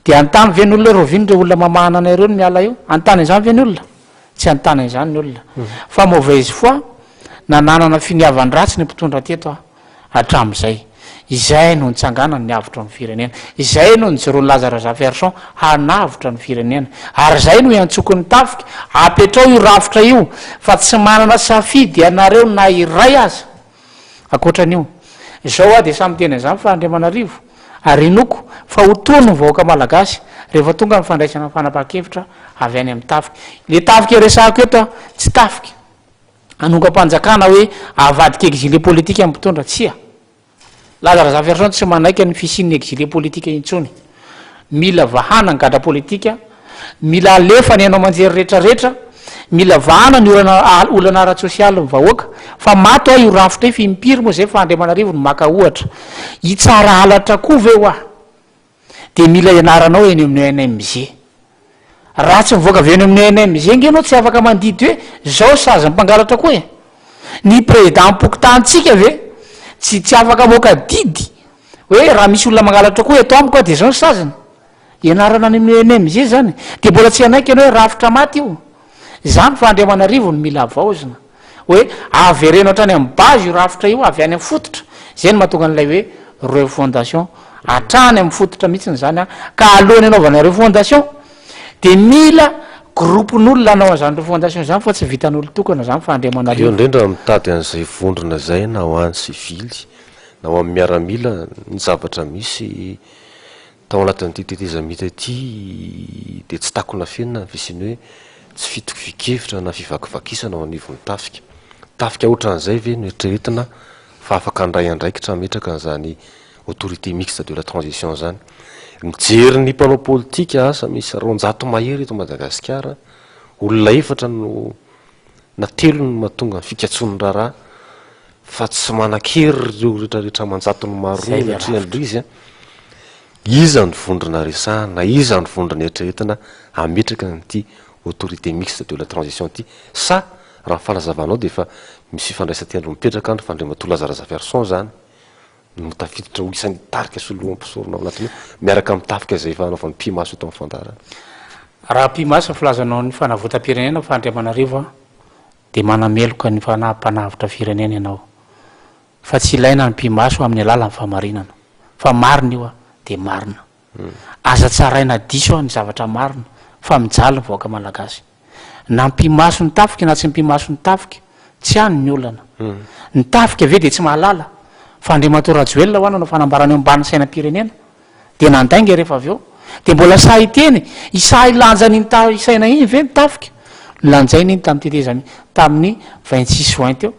B: dia antany ve ny olona reo viny reo olona mamahana anareo ny miala io antany izany ve ny olona tsy antany izany ny olona fa mauvaise foi nananana finiavany ratsy ny mpitondra teto hatramin'izay izay no nitsangana ny avitra amin'ny firenena izay no nijeroany Lazarazafyarison hanavitra ny firenena ary zay no iantsoko ny tafika apetrao io rafitra io fa tsy manana safidy anareo na iray aza akoatran'io zao dia samy teny izany fa Andriamanarivo ary inoko fa hotono ny vahoaka malagasy rehefa tonga ny fandraisana fanapaha-kevitra avy any amin'ny tafika le tafika resahako eto tsy tafika anonga-panjakana hoe avadika exilé politika amin'ny mpitondra tsia Lazarazafyarison tsy manaika ny fisin'ny exilé politika intsony mila vahana ny gadra politika mila alefa ny anao manjery rehetrarehetra mila vahana ny olana ara-tsosialy ny vahoaka fa mato io rafitra io fimpiry moa zay fa Andriamanarivo ny maka ohatra hitsara alatra koa ve ho dia mila ianaranao eny amin'ny NMG raha tsy mivoaka avy eny amin'ny NMG nge anao tsy afaka mandidy hoe zao sazy mpangalatra koa ny président pokotantsika ve tsy afaka moaka didy hoe raha misy olona mangalatra koa eto amiko dia zao ny saziny ianarana any amin'ny NMG zany dia mbola tsy anaiky ianao hoe rafitra maty io zany fa Andriamanarivo ny mila avaozina hoe avereno hatrany amin'ny base io rafitra io avy any amin'ny fototra zay ny mahatonga an'ilay hoe reo fondation hatrany amin'ny fototra mihitsiny zany ka alohany anaovanareo fondation dia mila groupen'olona anao an'izany fondation zany fa tsy vitan'olo tokana zany fa Andriamanarivo
A: io indrindra mitady an'izay vondrona zay na ho any sivily na ho amin'ny miaramila ny zavatra misy tao anatin'ity tetezamita ity dia tsy takona fenina visiny hoe tsy fitovikevitra na fivakivakisana ao anivon'ny tafika ohatran'izay ve no eritreretina fa afaka andray andraikitra metraka n'izany autorité mixte de la transition zany mijery ny mpanao politika asa misy ronjato mahery eto Madagasikara olona efatra no na telo no mahatonga ny fikatson'ny raharaha fa tsy manan-kery reo rehetrarehetra manjato ny maroa natriandro izy iza ny vondrona resahana iza ny vondrona eritreretina ametraka nyity autorité mixte de la transition ty sa raha falazavanao dia efa misy fifandraisan-tendro mipetraka andro fa Andriamatoa Lazarazafyarison zany no tafiditra ho isan'ny tarika soloa ampisorona ao anatiny miaraka amin'ny tafika zay fa anaovan'ny mpimaso eto amin'ny fandarana
B: raha mpimaso filazanao ny fanavotam-pirenena fa Andriamanarivo dia manameloka ny mpanavitra firenena ianao fa tsy ilaina ny mpimaso amin'ny alalan'ny famarinana fa marina io dia marina aza tsaraina diso ny zavatra marina fa mijaly ny vahoaka malagasy na mpimaso ny tafika na tsy mpimaso ny tafika tsy any ny olana ny tafika ve dia tsy mahalala fa Andriamatoa Rajoelina ho anao fanambarana eo ambany sainam-pirenena dia nandainga rehefa avy eo dia mbola sahy teny isahy lanjany iny isaina iny ve ny tafika lanjainy iny tamin'ny 26 juin teo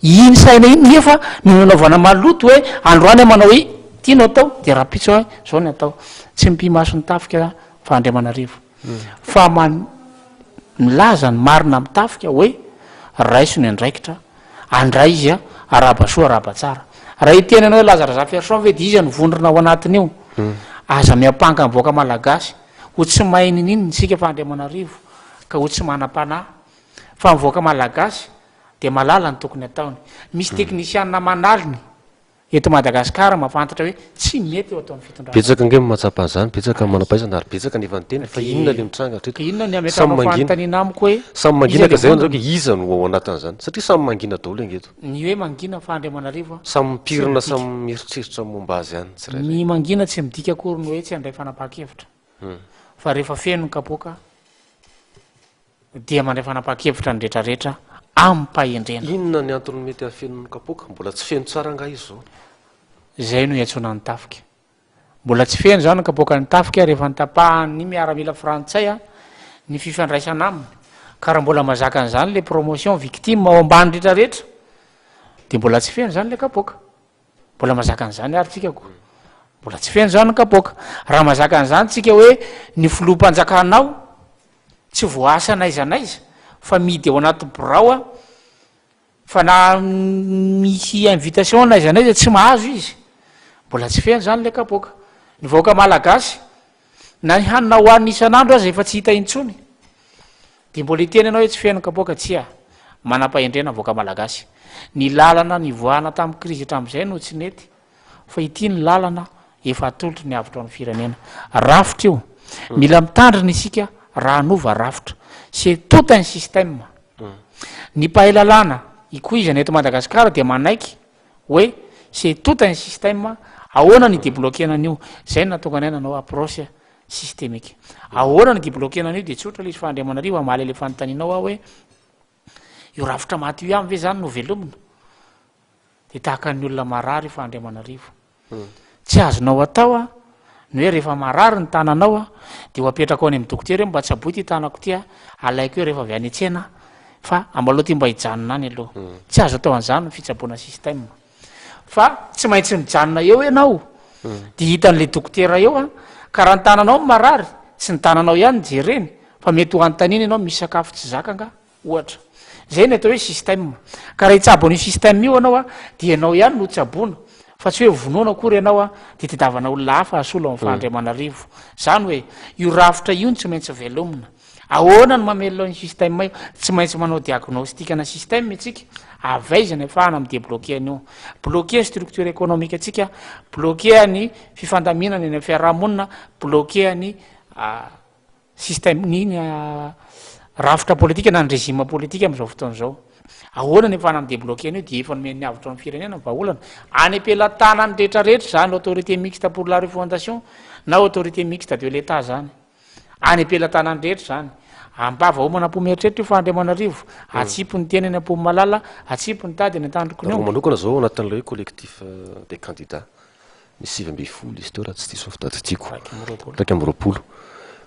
B: iny saina iny nefa no nanaovana maloto hoe androany manao hoe tianao atao dia rapitso hoe zao ny atao tsy mpimaso ny tafika fa Andriamanarivo fa milaza ny marina amin'ny tafika hoe raiso ny andraikitra andray izy arabasoa arabatsara raha iteny anao hoe Lazarazafyarison ve dia izy ny vondrona ao anatiny io aza miampanga ny voaka malagasy ho tsy mainin'iny ntsika fa Andriamanarivo ka ho tsy manam-panahy fa mivoaka malagasy dia malala ny tokony ataony misy teknisianina manaliny eto Madagasikara mahafantatra hoe tsy mety eo ataon'ny fitondrana
A: betsaka nge matsapa an'izany betsaka manampaizana ary betsaka ny evanteny fa inona le mitranga
B: inona ny ametanao fanontaniana amiko hoe
A: samy mangina ka zay zao iza no ao anatin'izany satria samy mangina daholo angeto
B: ny hoe mangina fa Andriamanarivo
A: samy mipirina samy mieritreritra momba azy ihany tsy
B: ny mangina tsy midika akory ny hoe tsy andray fanapaha-kevitra fa rehefa feno ny kapoaka dia mandray fanapaha-kevitra ny rehetrarehetra ampahendrena
A: inona ny antony mety afeno ny kapoaka mbola tsy feno tsara nga izy zao
B: zay no iatsona ny tafika mbola tsy feno zao ny kapoaka ny tafika rehefa nitapahany miaramila frantsay ny fifandraisana aminy ka raha mbola mazaka an'izany le promotion victime ao ambany rehetrarehetra dia mbola tsy feno zany le kapoaka mbola mazaka an'izany ary tsikako mbola tsy feno zao ny kapoaka raha mazaka an'izany tsika hoe ny filoham-panjakanao tsy voasa naiza naiza fa midy ao anaty birao fa na misy invitation naiza naiza tsy mahazo izy mbola tsy feno zany le kapoaka ny vahoaka malagasy na ny hanina hoan'ny isan'andro azy efa tsy hita intsony dia mbola iteny anao hoe tsy feno kapoaka tsia manam-pahendrena vahoaka malagasy ny lalana ny voahana tamin'ny krizy hatramin'izay no tsy nety fa ity ny lalana efa atolotry ny avitra amin'ny firenena rafitra io mila mitandrina isika raha anova rafitra c'est tout un système ny mpahalalana ikoizana eto Madagasikara dia manaiky hoe c'est tout un système ahoana ny débloquena an'io zay natonga anay nanao approche systémique ahoana ny débloquena an'io dia tsotra izy fa Andriamanarivo amaly le fanontanianao aho hoe io rafitra maty io am've zany no velomina de tahaka ny olona marary fa Andriamanarivo tsy azonao atao a ny hoe rehefa marary ny tananao a de ho apetraka ao any amin'ny dokotera hoe mba tsy aboy ty tanako ty a alaiko hoe rehefa avy any an-tsena fa ambaloha ty mba hijanona any aloha tsy azo atao an'izany ny fitsaboana système fa tsy maintsy mijanona eo ianao de hitan'le dokotera eo a ka raha ny tananao marary sy ny tananao ihany jereny fa mety ho antaniny ianao misy sakafo tsy zakanga ohatra zay ny atao hoe système ka raha hitsabo ny système io anao a dia ianao ihany no tsaboana fa tsy hoe vonoana akory ianao a de tedavana olona hafa asolo amin'ny Andriamanarivo zany hoe io rafitra io ny tsy maintsy velomina ahoana ny mamelona ny système io tsy maintsy manao diagnostika na système itsika avaizana efahana amin'ny débloquer an'io bloquer structure économique atsika bloquer ny fifandaminana eny amin'ny fiarahamonina bloquer ny système niny rafitra politika na ny régime politika am'izao fotoan'izao ahoana ny efahana amin'ny débloquer an'io de efa nomeny avitra amin'ny firenena vaolana any ampelantanany rehetrarehetra zany l'autorité mixte pour la refondation na autorité mixte de l'État zany any ampelantanany rehetra zany ampava homana ampomeritreritra io fa Andriamanarivo atsipy ny tenany ampomy malala atsipy ny tady ny antandroko
A: ny manokana zao anatin'le collectif des candidats misy 20 izy teo raha tsy diso fitady tiako raiky amby roapolo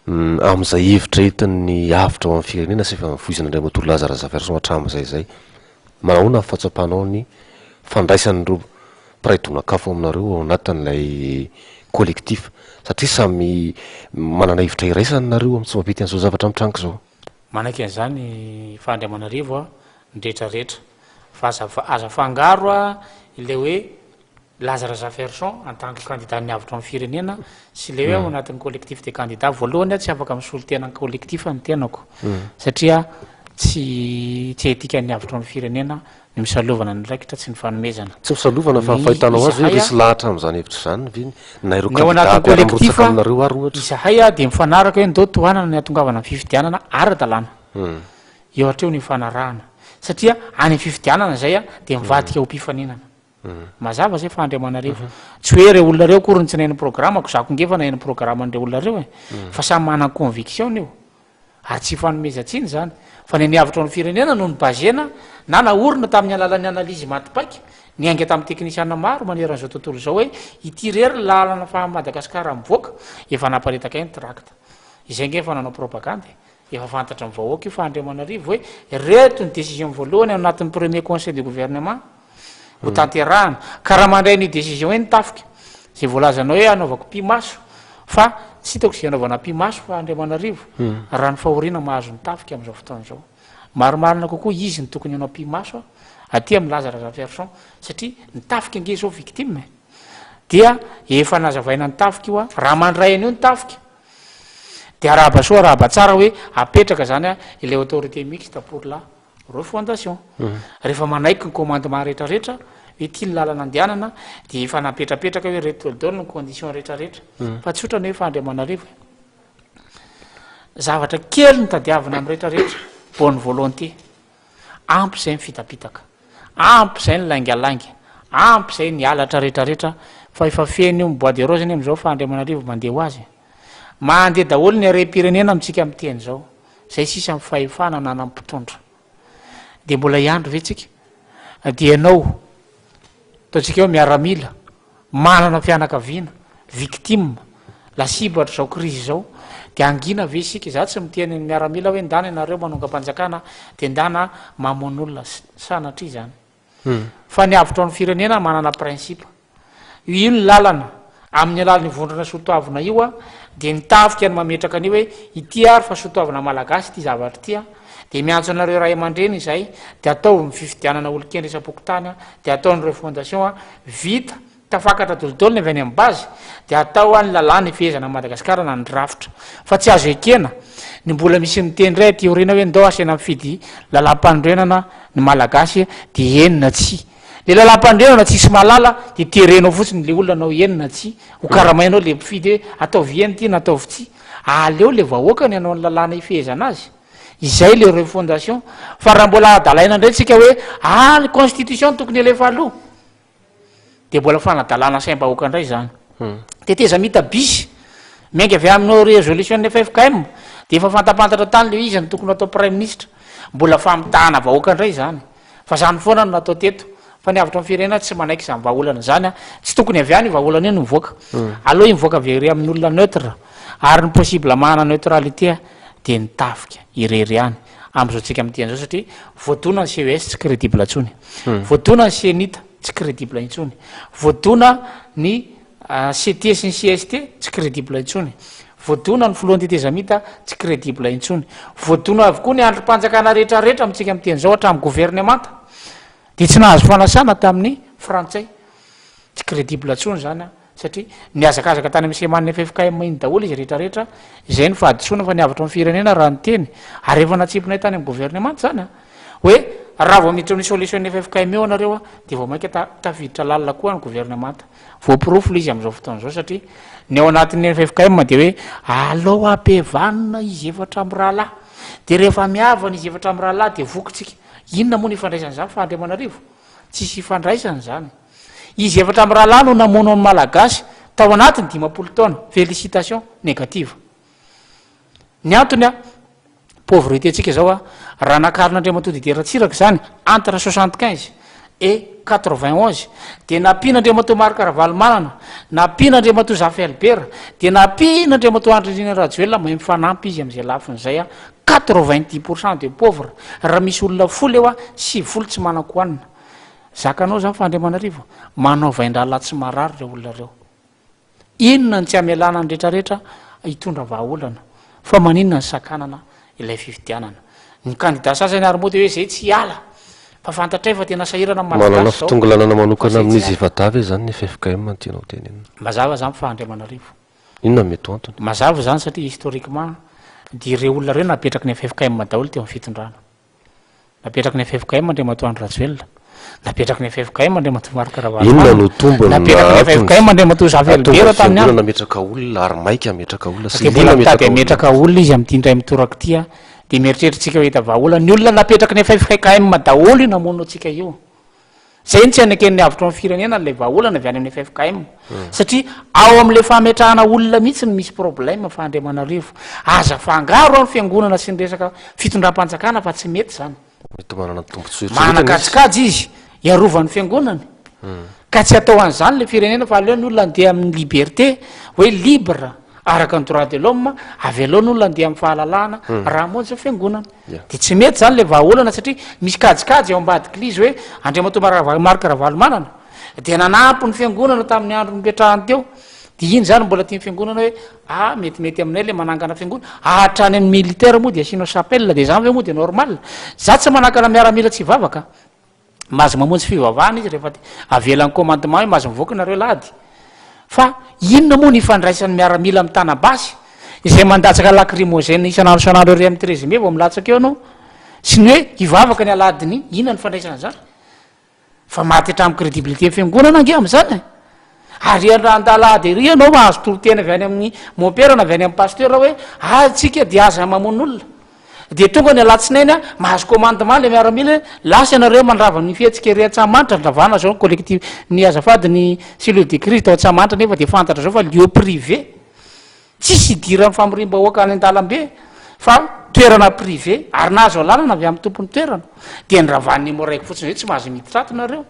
A: am'izay hevitra hitan'ny avitra ao amin'ny firenena sy efa mifoizana indray matory Lazarazafiarison hatramin'izay zay manahoana fatsapanao ny fandraisan'ireo mpiray donakafo aminareo ao anatin'ilay collectif satria samy manana hevitra iraisany nareo amin'ny tsy mampety an'izao zavatra mitraniko zao
B: manaiky an'izany fa Andriamanarivo a ndretrarehetra fa aza fangaro a ile hoe Lazarazafiarison en tant que candidat ny avitra amin'ny firenena sy le hoe ao anatin'ny collectif des candidats voalohany a tsy afaka misolo tena collectif ny tenako satria tsy etika ny avitra amin'ny firenena ny misalovana ny raikitra tsy ny fanomezana
A: tsy misalovana fa fahitanao azy hoe resy lahatra am'izany hevitra zany viny na ireo
B: ao anatin'ny collectif
A: aminareo ary ohatra
B: izahay a de mifanaraka hoe ndao tohanana ny atongavana amin'ny fifidianana ara-dalàna eo hatreo ny fanarahana satria any amin'ny fifidianana zay a de mivadika ho mpifaninana mazava zay fa Andriamanarivo tsy hoe reo olona reo kory ny tsy nahin'ny programako zako ngefa nahin'ny programan'ireo olona reo fa samy manana conviction io ary tsy fanomezantsiny zany fa ny avitra ny firenena no ny bazena na naorina tamin'ny alalan'ny analyzy matipaika ny ainga tamin'ny teknisiana maro maneran'izao tontolo zao hoe ity rery lalana fa Madagasikara mivoaka efa naparitaka iny tracte izay ngefa nanao propagande efa fantatra amin'ny vahoaka io fa Andriamanarivo hoe reto ny décision voalohany ao anatin'ny premier conseil du gouvernement ho tanterahana ka raha mandray ny décision hoe nitafika zay voalazanao hoe anaovako pimaso fa tsy hitako zay anaovana pimaso fa Andriamanarivo raha ny fahoriana mahazo nitafika am'izao fotoan'izao maromarina kokoa izy ny tokony anao pimaso aty amin'ny Lazarazafiarison satria nitafika nge zao victime dia efa nazavaina nitafika io a raha mandray an'io nitafika de arahaba soa arahaba tsara hoe apetraka zany a ile autorité mixte pour la refondation rehefa manaiky ny commandement rehetrarehetra hoe tia ny lalana andehanana de efa napetrapetraka hoe retolidolo ny condition rehetrarehetra fa tsy otrany hoe fa Andriamanarivo zavatra kely ny tadiavina amin'ny rehetrarehetra bonne volonté ampy zay ny fitapitaka ampy zay ny laingalangy ampy zay ny alatra rehetrarehetra fa efa feny io bois de rose ny am'izao fa Andriamanarivo mandeha ho azy mandeha daholo ny arem-pirenena amitsika am'teny zao zay sisa my fahefana nana mpitondra de mbola iandro ve tsika de ianao ataotsika hoe miaramila manana fianakaviana victime la cible zao crise zao de angina ve sika za tsy miteny miaramila hoe ndana ianareo manonga-panjakana de ndana mamon'olona sanatry zany fa ny avitra ny firenena manana principe io ny lalana amin'ny alalany vondrana sotoavina io a de nitafika ny mametraka an'io hoe ity ary fa sotoavina malagasy ty zavatra tya de miantso anareo ray aman-dreny izay de atao ny fifidianana olon-kendry isam-pokotany de atao ny refondation a vita tafakatra dolidolo ny avy any amin'ny base de atao any lalàna ifehezana Madagasikara na ny rafitra fa tsy azo ekena ny mbola misy niteny ray teorina hoe ndao asena mifidy lalam-pandroenana ny malagasy de enina tsy le lalam-pandrenana tsisy malala de terenao fotsiny le olona nao enina tsy hokaramainao le mpifidy hoe ataovy eny ty nataovy tsy aleo le vahoaka ny anao ny lalàna ifehezana azy izay le refondation fa raha mbola adalaina indray tsika hoe ny constitution tokony alefa aloha de mbola fanadalàna saim-bahoaka indray zany teteza mita bisy miainga avy aminao résolution ny FFKM de efa fantapantatra tany le izy ny tokony atao prime ministre mbola famitahana vahoaka indray zany fa zany foana no natao teto fa ny avatra firenena tsy manaiky zany vahaolana zany tsy tokony avy any vahaolana eny mivoaka aloha mivoaka very amin'ny olona neutre ary ny possible mahana neutralité de nitafika irery any am'izao tsika am'tian'izao satria voadona ny CES tsy crédible intsony voadona ny CNITA tsy crédible intsony voadona ny CT sy ny CST tsy crédible intsony voadona ny filohan'ny tetezamita tsy crédible intsony voadona avokoa ny androm-panjakana rehetrarehetra amitsika am'tian'izao hatramin'ny gouvernemanta de tsy nahazo fanasana tamin'ny frantsay tsy crédible intsony zany satria niazakazaka tany am'seman'ny FFKM iny daholo izy rehetrarehetra izay ny fahadisoana fa niavatra amin'ny firenena raha ny teny ary efa natsipinay tany amin'ny gouvernemanta zany hoe raha vao miditra amin'ny solution ny FFKM eo anareo de vao mainka tafiditra lalina koa ny gouvernemanta voapirofo le izy am'izao fotoan'izao satria ny ao anatin'ny FFKM de hoe alao ampevanina izy efatra amin'ny rahalahy de rehefa miavana izy efatra amin'ny rahalahy de vokytsika inona moa ny ifandraisany zany fa Andriamanarivo tsisy ifandraisany zany izy efatra amin'ny rahalahy no namono ny malagasy tao anatiny 10 taona félicitation négative ny antony pauvreté tsika zao raha nakarin'Andriamatao dideratsiraka zany entre 75 et 91 de napian'Andriamatao Marc-Ravaly manana napian'Andriamatao Zafy Albert de napian'Andriamatao Andrindrina Rajoelina mahay mifanampy izy am'izay lafin'izay 90% de pauvre raha misy olona folo eo 70 tsy manako hanina zakanao zany fa Andriamanarivo manao vaindrala tsy marary reo olona reo inona ny tsy amelana ny rehetrarehetra hitondra vahaolana fa maninona ny sakanana ilay fifidianana ny kandida sasany ary moa de hoe zay tsy ala fa fantatray fa tena sahirana
A: manana fitongolanana manokana amin'izy efa-davy zany ny FFKM tianao tenenina
B: mazava zany fa Andriamanarivo
A: inona mety antony
B: mazava zany satria historiquement de ireo olona reo napetraky ny FFKM daholo teo amin'ny fitondrana napetraky ny FFKM Andriamatao Rajoelina napetraky ny FFKM Andriamatao Marc-Ravaly
A: inona no tombony
B: napetraky ny FFKM Andriamatao Zafy Albert tamin'ny andro
A: nametraka olona ary maika ametraka olona
B: sy mbola mitady ametraka olona izy am'ty ndray mitoraka ty de mieritreritsika hita vahaolana ny olona napetraky ny FFKM daholo namono atsika io zay ny tsy anaken'ny avatra amin'ny firenena n'lay vahaolana avy any amin'ny FFKM satria ao am'le fametrahana olona mihitsy ny misy problème fa Andriamanarivo aza fangaro amin'ny fiangonana sy ny resaka fitondram-panjakana fa tsy mety zany
A: mety manana tombontsoa
B: manakajikajy izy iarovan'ny fiangonany ka tsy atao an'izany le firenena fa aleo ny olona andeha amin'ny liberté hoe libre araka ny droit de l'homme avy aloha ny olona andeha amin'ny fahalalahana raha monjy fiangonana de tsy mety zany le vahaolana satria misy kajikajy ao ambadiky lizy hoe Andriamatao Marc-Ravaly manana de nanampy ny fiangonana tamin'ny andro nipetrahany teo de iny zany mbola tiany fiangonana hoe metimety aminay le manangana fiangonana hatrany amin'ny militaire moa de asinao chapelle de zany ve moa de normal za tsy manangana miaramila tsy vavaka mazy mamonjy fivavahana izy rehefa avelan'ny commandement hoe mazy mivoaka nareo lady fa inona moa ny ifandraisan'ny miaramila amin'ny tanabasy izay mandatsaka lacrymogène isanandro ry amin'ny 13 mai vao milatsaka eo anao sy ny hoe hivavaka ny aladiny inona ny fandraisana zany fa maty hatramin'ny crédibilité fiangonana ange am'zany ary andalady ry anao mahazo toro-tena avy any amin'ny momperana avy any amin'ny pasteur hoe tsika de aza mamon'olona de tonga ny alatsinainy mahazo commandement le miaramila lasa ianareo mandrava ny fihetsika ry Antsahamanitra ndravana zao collectif ny azafady ny cellule de crise tao Antsahamanitra nefa de fantatra zao fa lieu privé tsisy idiran'ny famirim-bahoaka any an-dalambe fa toerana privé ary nahazo alalana avy amin'ny tompony toerana de ndravan'ny emo raiky fotsiny zay tsy mahazo miditra nareo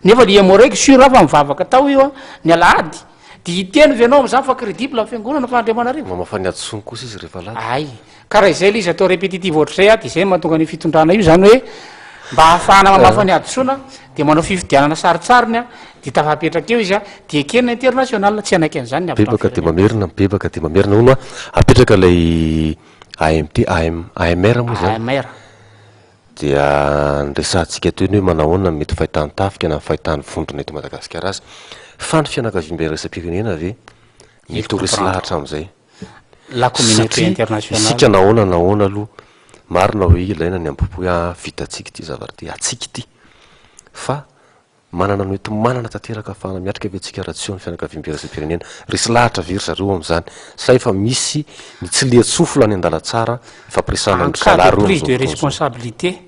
B: nefa le emo raiky sur fa mivavaka tao io ny alady de hiteny venao am'zany fa crédible amin'ny fiangonana fa Andriamanarivo
A: mamafa ny adsony kosa izy rehefa lady
B: ay karaha izay le izy atao répétitive ohatr'izay de zay mahatonga ny fitondrana io zany hoe mba hahafahana mamafa ny adosoana de manao fifidianana saritsariny de tafapetraka eo izy de ekenina international tsy anaiky an'izany ny
A: bebaka de mamerina bebaka de mamerina ono apetraka lay AMT AMR moa zany
B: AMR
A: dia nresantsika toy ny hoe manahoana mety fahitany tafika na fahitany vondrona eto Madagasikara azy fa ny fianakaviam-be resa-pirenena ve mety ho resy lahatra am'izay
B: la communauté internationale
A: isika nahoana aloha marina hoe ilaina ny ampopoe vitatsika ty zavary ty atsika ty fa manana no ety manana tanteraka afahana miatrika ve tsika raha tsy eo ny fianakaviam-pirenena resy lahatra very zareo am'izany sa efa misy ny tsy liatsofo la ny andala tsara fampiresana
B: en cas de prise de responsabilité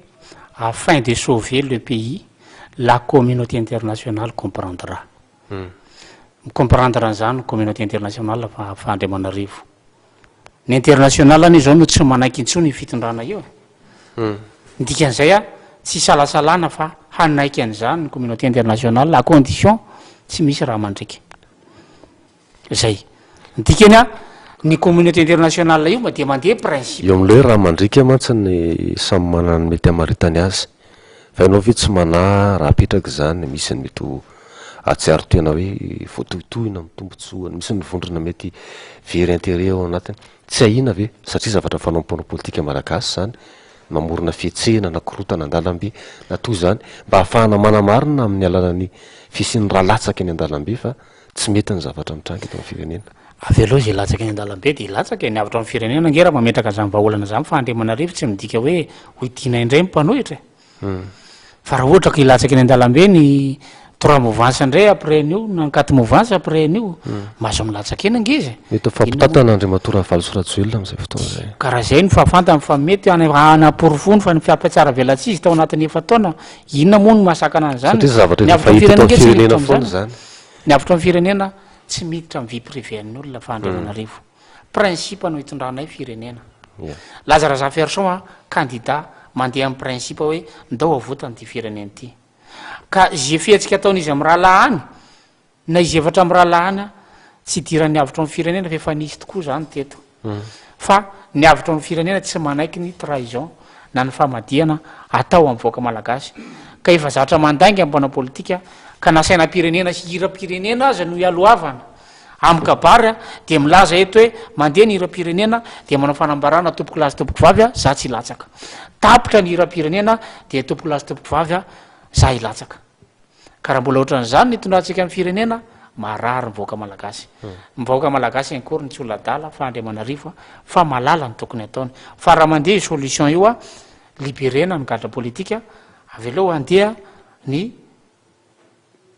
B: afin de sauver le pays, la communauté internationale comprendra. Comprendra an'izany communauté internationale fa Andriamanarivo. Ny international any zao no tsy manaiky intsony ny fitondrana io. Dikan'izay tsy salasalana fa hanaiky an'izany ny communauté internationale à condition tsy misy raha mandriky. Zay. Dikany ny communauté internationale io dia mandeha principe.
A: Eo amin'ilay raha mandrika mantsy ny samy manana ny mety amaritany azy. Fa ianao ve tsy mana raha apetraka zany misy ny mety atsiaro tena hoe voatohitohina mitombontsoany misy ny vondrona mety very intérêt ao anatiny. Tsy ahina ve satria zavatra fanaompanao politika malagasy zany mamorona fietsehana na korotana an-dalambe na toy zany mba ahafahana manamarina amin'ny alalany fisian'ny raha latsaka ny an-dalambe fa tsy mety ny zavatra mitrangy eto amin'ny firenena.
B: Avy aloha zay latsaka ny an-dalambe dia latsaka ny avatra amin'ny firenena ngera mametraka zany vahaolana zany fa Andriamanarivo tsy midika hoe hoitina indray mipanohitra. Fa raha ohatra ka ilatsaky ny an-dalambe ny 3 mouvance indray après nio na 4 mouvance après nio mahazo milatsaka eny angizy.
A: Mety fampitatana Andriamatora Valosoratsoelona amin'izay fotoana zay.
B: Karaha zay ny fahafantany fa mety anaporofono fa ny fiapatsara velatsizy tao anatin'ny efa-taona inona moa no mahasakana an'izany.
A: Satria zavatra efa fahita tao firenena foana zany.
B: Ny avatra amin'ny firenena tsy miditra amin'ny vie privée ny olona fa Andriamanarivo. Principe no hitondranay firenena. Lazarazafiarison candidat mandeha amin'ny principe hoe ndao avotany ty firenena ty. Ka zay fietsika ataon'izy amin'ny rahalahany na izy evatra amin'ny rahalahany tsy idiran'ny avatra amin'ny firenena fa efa nisy tokoa zany teto. Fa ny avatra amin'ny firenena tsy manaiky ny trahison na ny famadihana atao amin'ny voaka malagasy. Ka efa zatra mandainga amin'ny mpanao politika ka nasaina pirenena sy hira-pirenena aza no ialoavana amin'ny kabary dia milaza eto hoe mandeha ny hira-pirenena dia manao fanambarana tompoko lazy tompoko vavy za tsy ilatsaka. Tapitra ny hira-pirenena dia tompoko lazy tompoko vavy za ilatsaka. Ka raha mbola ohatran'izany nitondrantsika amin'ny firenena marary ny voaka malagasy. Ny voaka malagasy ankory ny tsy oladala fa Andriamanarivo fa malala ny tokony ataony. Fa raha mandeha solution io liberena ny gadra politika avy eo andeha ny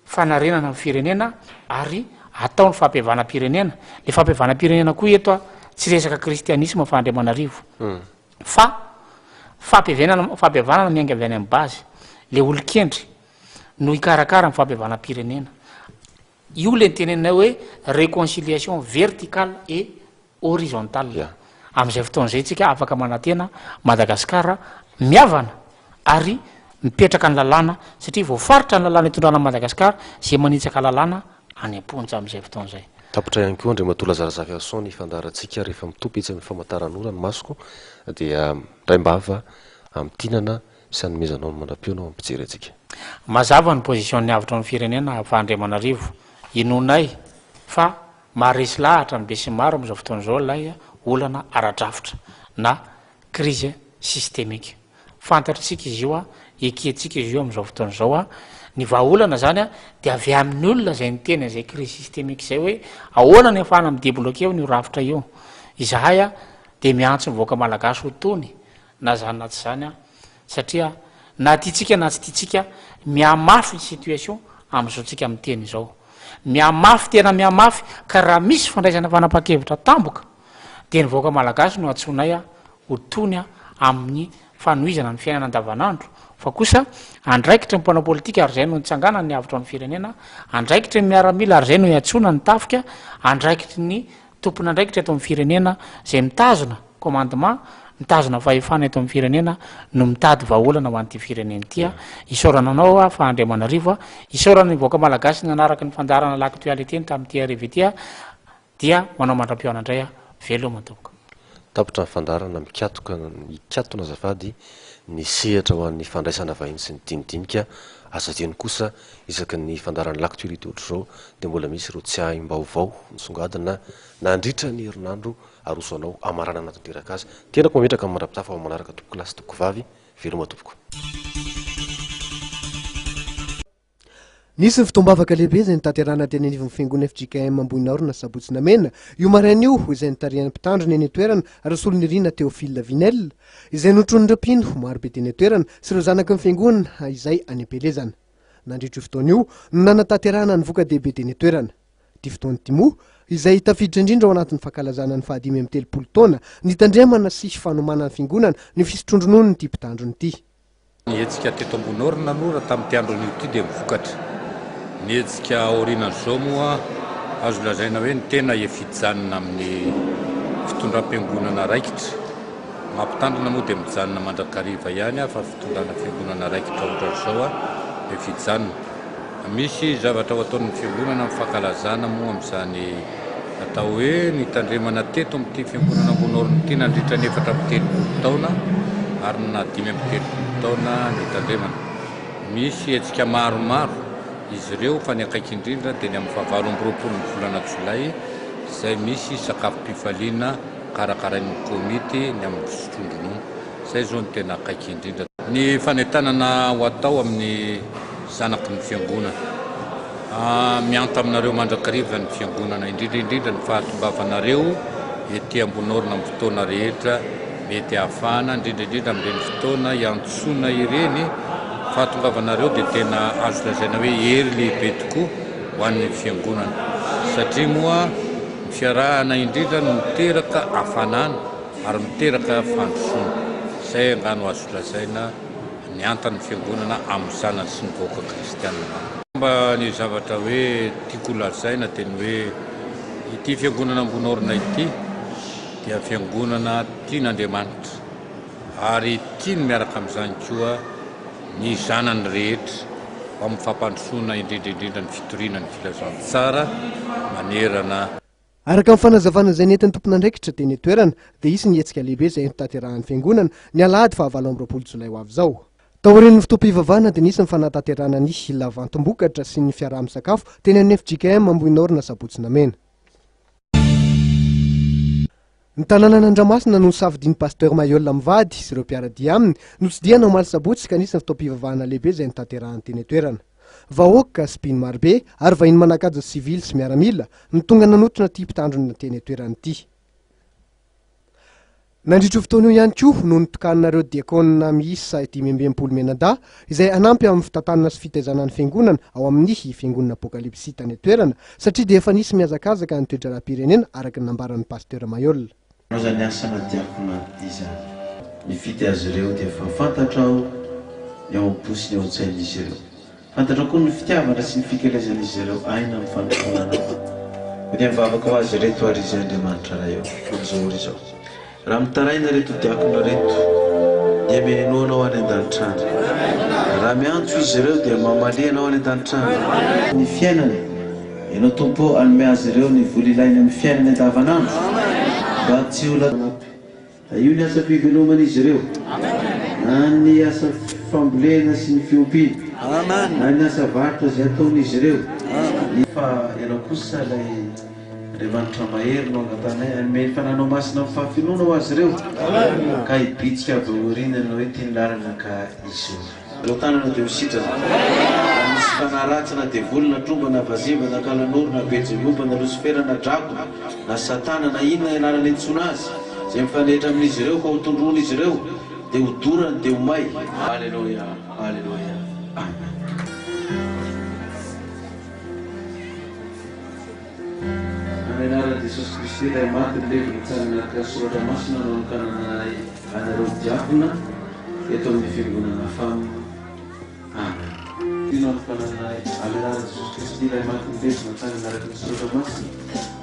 B: fanarenana amin'ny firenena ary atao ny fampihavanam-pirenena. Le fampihavanam-pirenena koa eto tsy resaka kristianisme fa Andriamanarivo. Fa fampihavanana miainga avy any amin'ny base. Le olon-kendry no hikarakara amin'ny fampihavanam-pirenena. Io le tenenay hoe réconciliation verticale et horizontale. Amin'izay fotoan'izay tsika afaka manantena Madagasikara miavana ary mipetraka ny lalàna satria voafaritra ny lalàna hitondrana Madagasikara zay manitsaka lalàna any am-ponja amin'izay fotoan'izay.
A: Tapitra ihany koa Andriamatora Lazarazafiarison ny fandaharantsika rehefa mitopy etsy amin'ny famantaran'ora ny masoko dia raim-bava amin'ny tinana sy anomezanao ny mandram-peonao ampijery antsika.
B: Mazava ny position-ny avatra amin'ny firenena fa Andriamanarivo inonay fa maharesy lahatra ny be sy maro amin'izao fotoan'izao lay olana ara-drafitra na crise systémique. Fantatritsika izy io eketsika izy io amin'izao fotoan'izao ny vahaolana zany dia avy amin'ny olona zay niteny zay crise systémique zay hoe ahoana ny ahafahana midébloquer io rafitra io. Izahay dia miantso mivoaka malagasy ho tony na zany na tsy zany satria na tiatsika na tsy tiatsika mihamafy ny situation amin'izao tsika miteny izao. Mihamafy tena mihamafy ka raha misy fandraisana fanapa-kevitra tamboka dia ny voaka malagasy no antsonay ho tony amin'ny fanohizana ny fiainana andavanandro. Fa kosa andraikitra ny mpanao politika ary zay no nitsangana ny avatra amin'ny firenena, andraikitra ny miaramila ary zay no iatsona ny tafika, andraikitra ny tompony andraikitra eto amin'ny firenena zay mitazona commandement, mitazona fahefana eto amin'ny firenena no mitady vahaolana ho an'ity firenena ity isaorana anao fa Andriamanarivo isaorana ny voaka malagasy nanaraka ny fandarana l'actualité tamin'ity arivo ity dia manao mandram-peona indray veloma tompoko.
A: Tapitra ny fandarana mikatona azafady ny sehatra ho an'ny fandraisana vahiny sy ny dinidinika azateny kosa isaky ny fandarana l'actualité ohatr'izao dia mbola misy ireo tsy ahim-baovao nisongadina nandritra ny herinandro aroso anao amarana natanteraka azy tenako mametraka amin'ny mandram-pitafa manaraka tompoko lasy tompoko vavy veloma tompoko.
C: Nisy ny fitombavaka lehibe zay nitanterana teny anivon'ny fiangonana FJKM Ambohinaorina Sabotsina Mena io marain'io izay nitarihan'ny mpitandrina eny an-toerana Rasolonirina Théophile Vinel izay notron'ireo mpino maro be teny an-toerana sy ireo zanaky ny fiangonana izay any am-pelezana. nandritro io fotoana io no nanatanterahana ny voka-dehibe teny toerana. Ty fotoany ty moa izay tafiditra indrindra ao anatin'ny fankalazana ny 5telopolo taona ny tandremana sy fanomanana ny fiangonana ny fisotrondronono ny ty mpitandrony ty.
D: Nietsika teto ambony orina nora tamin'ity andron'io ty dia mivokatra. Nietsika aorinan'izao moa azo lazaina hoe ny tena efijanona amin'ny fitondram-piangonana raikitra. Mampitandrina moa dia mijanona mandrakariva ihany fa fitondrana fiangonana raikitra ohatran'izao efijanona. Misy zavatra ho ataon'ny fiangonana amin'ny fankalazana moa amin'izany atao hoe ny tandremana teto amin'ity fiangonana ambony orina ity nandritra ny 4telopolo taona ary na 5telopolo taona ny tandremana. Misy hetsika maromaro izy ireo fa ny akaiky indrindra dia ny amin'ny 9 ny volana Jolay izay misy sakafom-pifaliana karakarain'ny komity ny amin'ny fisotrondronono. Izay zao ny tena akaiky indrindra. Ny fanentanana ho atao amin'ny zanaky ny fiangonana. Mianta aminareo mandrakariva ny fiangonana indrindra ny fahatombavanareo ety ambony orina amin'ny fotoana rehetra mety ahafahana indrindra amin'ireny fotoana iantsona ireny fahatongavanareo dia tena azo lazaina hoe hery lehibe tokoa ho an'ny fiangonana satria moa ny fiarahana indrindra no miteraka hafanana ary miteraka fandrosoana. Izay angano azo lazaina ny antan'ny fiangonana amin'ny zanany sy ny vahoaka kristianina. Mba ny zavatra hoe tiako lazaina teny hoe ity fiangonana ambony orina ity dia fiangonana tian'Andriamanitra ary tiany miaraka amin'izany koa ny zanany rehetra amin'ny fampandrosoana indrindra ny fitoriana ny filazantsara manerana.
C: Araka amin'ny fanazavana izay nentin'ny tompon'andraikitra teny toerana dia isy ny hetsika lehibe izay notanterahan'ny fiangonana ny alahady 20 Jolay ho avy izao. Taorian'ny fotoam-pivavahana dia nisy ny fanatanterahana ny lavantom-bokatra sy ny fiaraha-misakafo teny amin'ny FJKM Ambohinorina Sabotsy Namena. Ny tanàna Andramasina no safidian'ny pasteur Mayol Mivady sy ireo mpiaradia aminy no tsidiana omaly Sabotsy ka nisy ny fotoam-pivavahana lehibe izay notanterahany teny toerana. Vahoaka sy mpino marobe ary vahiny manakaja sivily sy miaramila no tonga nanotrona ty mpitandrona teny toerana ity. Nandritro fotoana io ihany koa no nitokaninareo diakona miisa 520 menada izay anampy amin'ny fitantanana sy fitaizana ny fiangonana ao amin'ny fiangonana apokalipsy tany toerana satria dia efa nisy miazakazaka ny toetra rahapirenena araka ny nambaran'ny pasteur Mayol.
E: Anao zany asana diakona izany mifity azy ireo dia efa fantatra ao ny ao am-posy ny ao an-tsain'izy ireo. Fantatra koa ny fitiavana sy ny fikelezan'izy ireo aina amin'ny fanotonana dia mivavaka ho azy reto ary izy Andriamanitra raha eo fonjoro izao. Raha mitaraina reto diakona reto dia meninoanao any an-danitrany. Raha miantso izy ireo dia mamalianao any an-danitrany. Ny fiainany ianao tompo anome azy ireo ny vola ilaina amin'ny fiainany andavanandro mba tsy ho lanampy. Io ny asa fivelomana izy ireo na ny asa fambolena sy ny fiompiana na ny asa varotra izay ataon'izy ireo. Fa ianao kosa ilay Andriamanitra mahery no angatana anome ny fananao masina amin'ny fahafinoana ho azy ireo ka hibitsika avy aoriana hoe tiany lalana ka izy ireo tanana dia misitra misy fanaratsana dia volona tromba na vaziva na kalanoro na bejemomba na losifera na dragona na satana na inona ialana nentsona azy izay mifanehitra amin'izy ireo ka ho tondrona izy ireo dia ho dorany dia ho may. Alleluia, alleluia, amen. Menara Jesus Kristus ilay maty levy mitsangana soratra masina no anokanana anareo diakona eto amin'ny fiangonana famina. Amen. Ino anokanana amenara Jesus Kristus ilay maty levy mitsangana araka ny soratra masina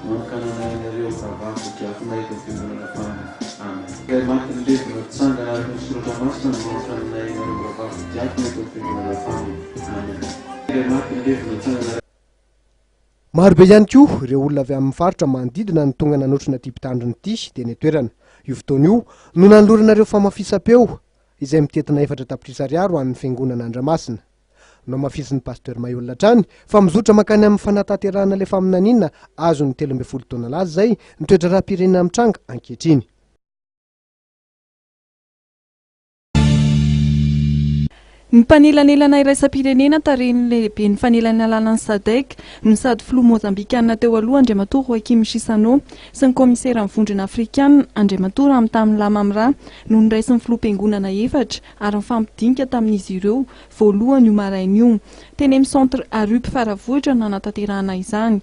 E: no anokanana anareo vavako diakona eto amin'ny fiangonana famina. Amen. Ilay maty levy mitsangana araka ny soratra masina no anokanana anareo vavako diakona eto amin'ny fiangonana famina. Amen. Ilay maty levy mitsangana.
C: Marobe ihany koa ireo olona avy amin'ny faritra manodidina ny tonga nanotrona ty mpitandrony ity teny toerana. Io fotoana io no nanoloranareo famafisam-peo izay mitetina 4 tapitrisa ariary amin'ny fiangonana Andramasina. No mafisin'ny pasteur Mayol hatrany fa mizotra makany amin'ny fanatanterahana le faminanina azo ny 13 taona laza zay ny toetra rahapirenena mitranga ankehitriny.
F: Ny mpanelanelana iraisam-pirenena tarehin'ny lehibe ny fanelanelana ny SADC ny sady filoha mozambikanina teo aloha Andriamatoa Joaquim Chissano sy ny komisera ny vondrona afrikanina Andriamatoa Ramtamy Lamamra no niraisy ny filoha mpiangonana efatra ary mifampidinika tamin'izy ireo voalohany io maraina io. Teny amin'ny centre Arup Faravohitra no nanatanterahana izany.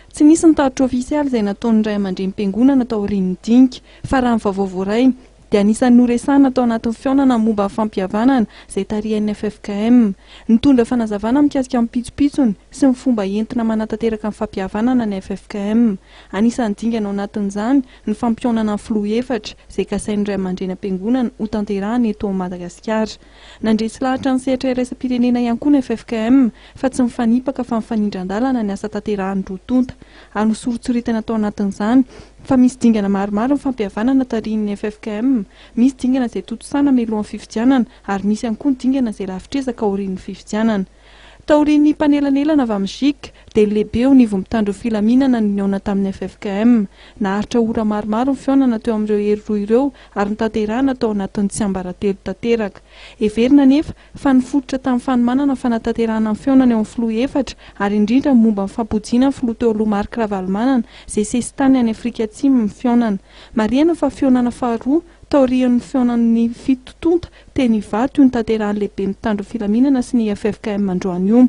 F: Tsy nisy nitaritra ofisialy izay nataon'ny ray aman-dreny mpiangonana tao aorian'ny dinika fa raha ny vaovao voaray dia anisan'ny noresahana tao anatin'ny fihaonana momba ny fampihavanana izay tarihan'ny FFKM. Nitondra fanazavana mikasika amin'ny pitsopitsony sy ny fomba entina manatanteraka ny fampihavanana ny FFKM. Anisan'ny dingana ao anatin'izany ny fampionana ny filoha efatra izay kasain'ny ray aman-dreny am-piangonana ho tanterahana eto Madagasikara. Nandresy lahatra ny sehatra iraisam-pirenena ihany koa ny FFKM fa tsy mifanipaka fa mifanindran-dalana ny asa tanterahan'ny rotonta. Ary nosorotsoritana tao anatin'izany fa misy dingana maromaro ny fampihavanana tarihin'ny FFKM, misy dingana izay totosana mialohan'ny fifidianana ary misy ihany koa ny dingana izay lavitrezaka aorian'ny fifidianana. Taorian'ny mpanelanelana avy amin'ny GIC dia lehibe ho nivo mitandro filaminana ny niaona tamin'ny FFKM. Naharitra ora maromaro ny fihaonana teo amin'ireo hery roa ireo ary nitanterahana tao anatin'ny tsy ambaratelo tanteraka. Heverina nefa fa nifototra tamin'ny fanomanana fanatanterahana ny fihaonana eo amin'ny filoha efatra ary indrindra momba ny fampojiana ny filoha teo aloha Marc Ravalomanana izay sesy tany any Afrika Atsimo ny fihaonana. Marihana fa fihaonana faharoa taorian'ny fihaonan'ny fitotonta teny Ivato io ny tanterahan'ny lehibe mitandro filaminana sy ny FFKM androany io.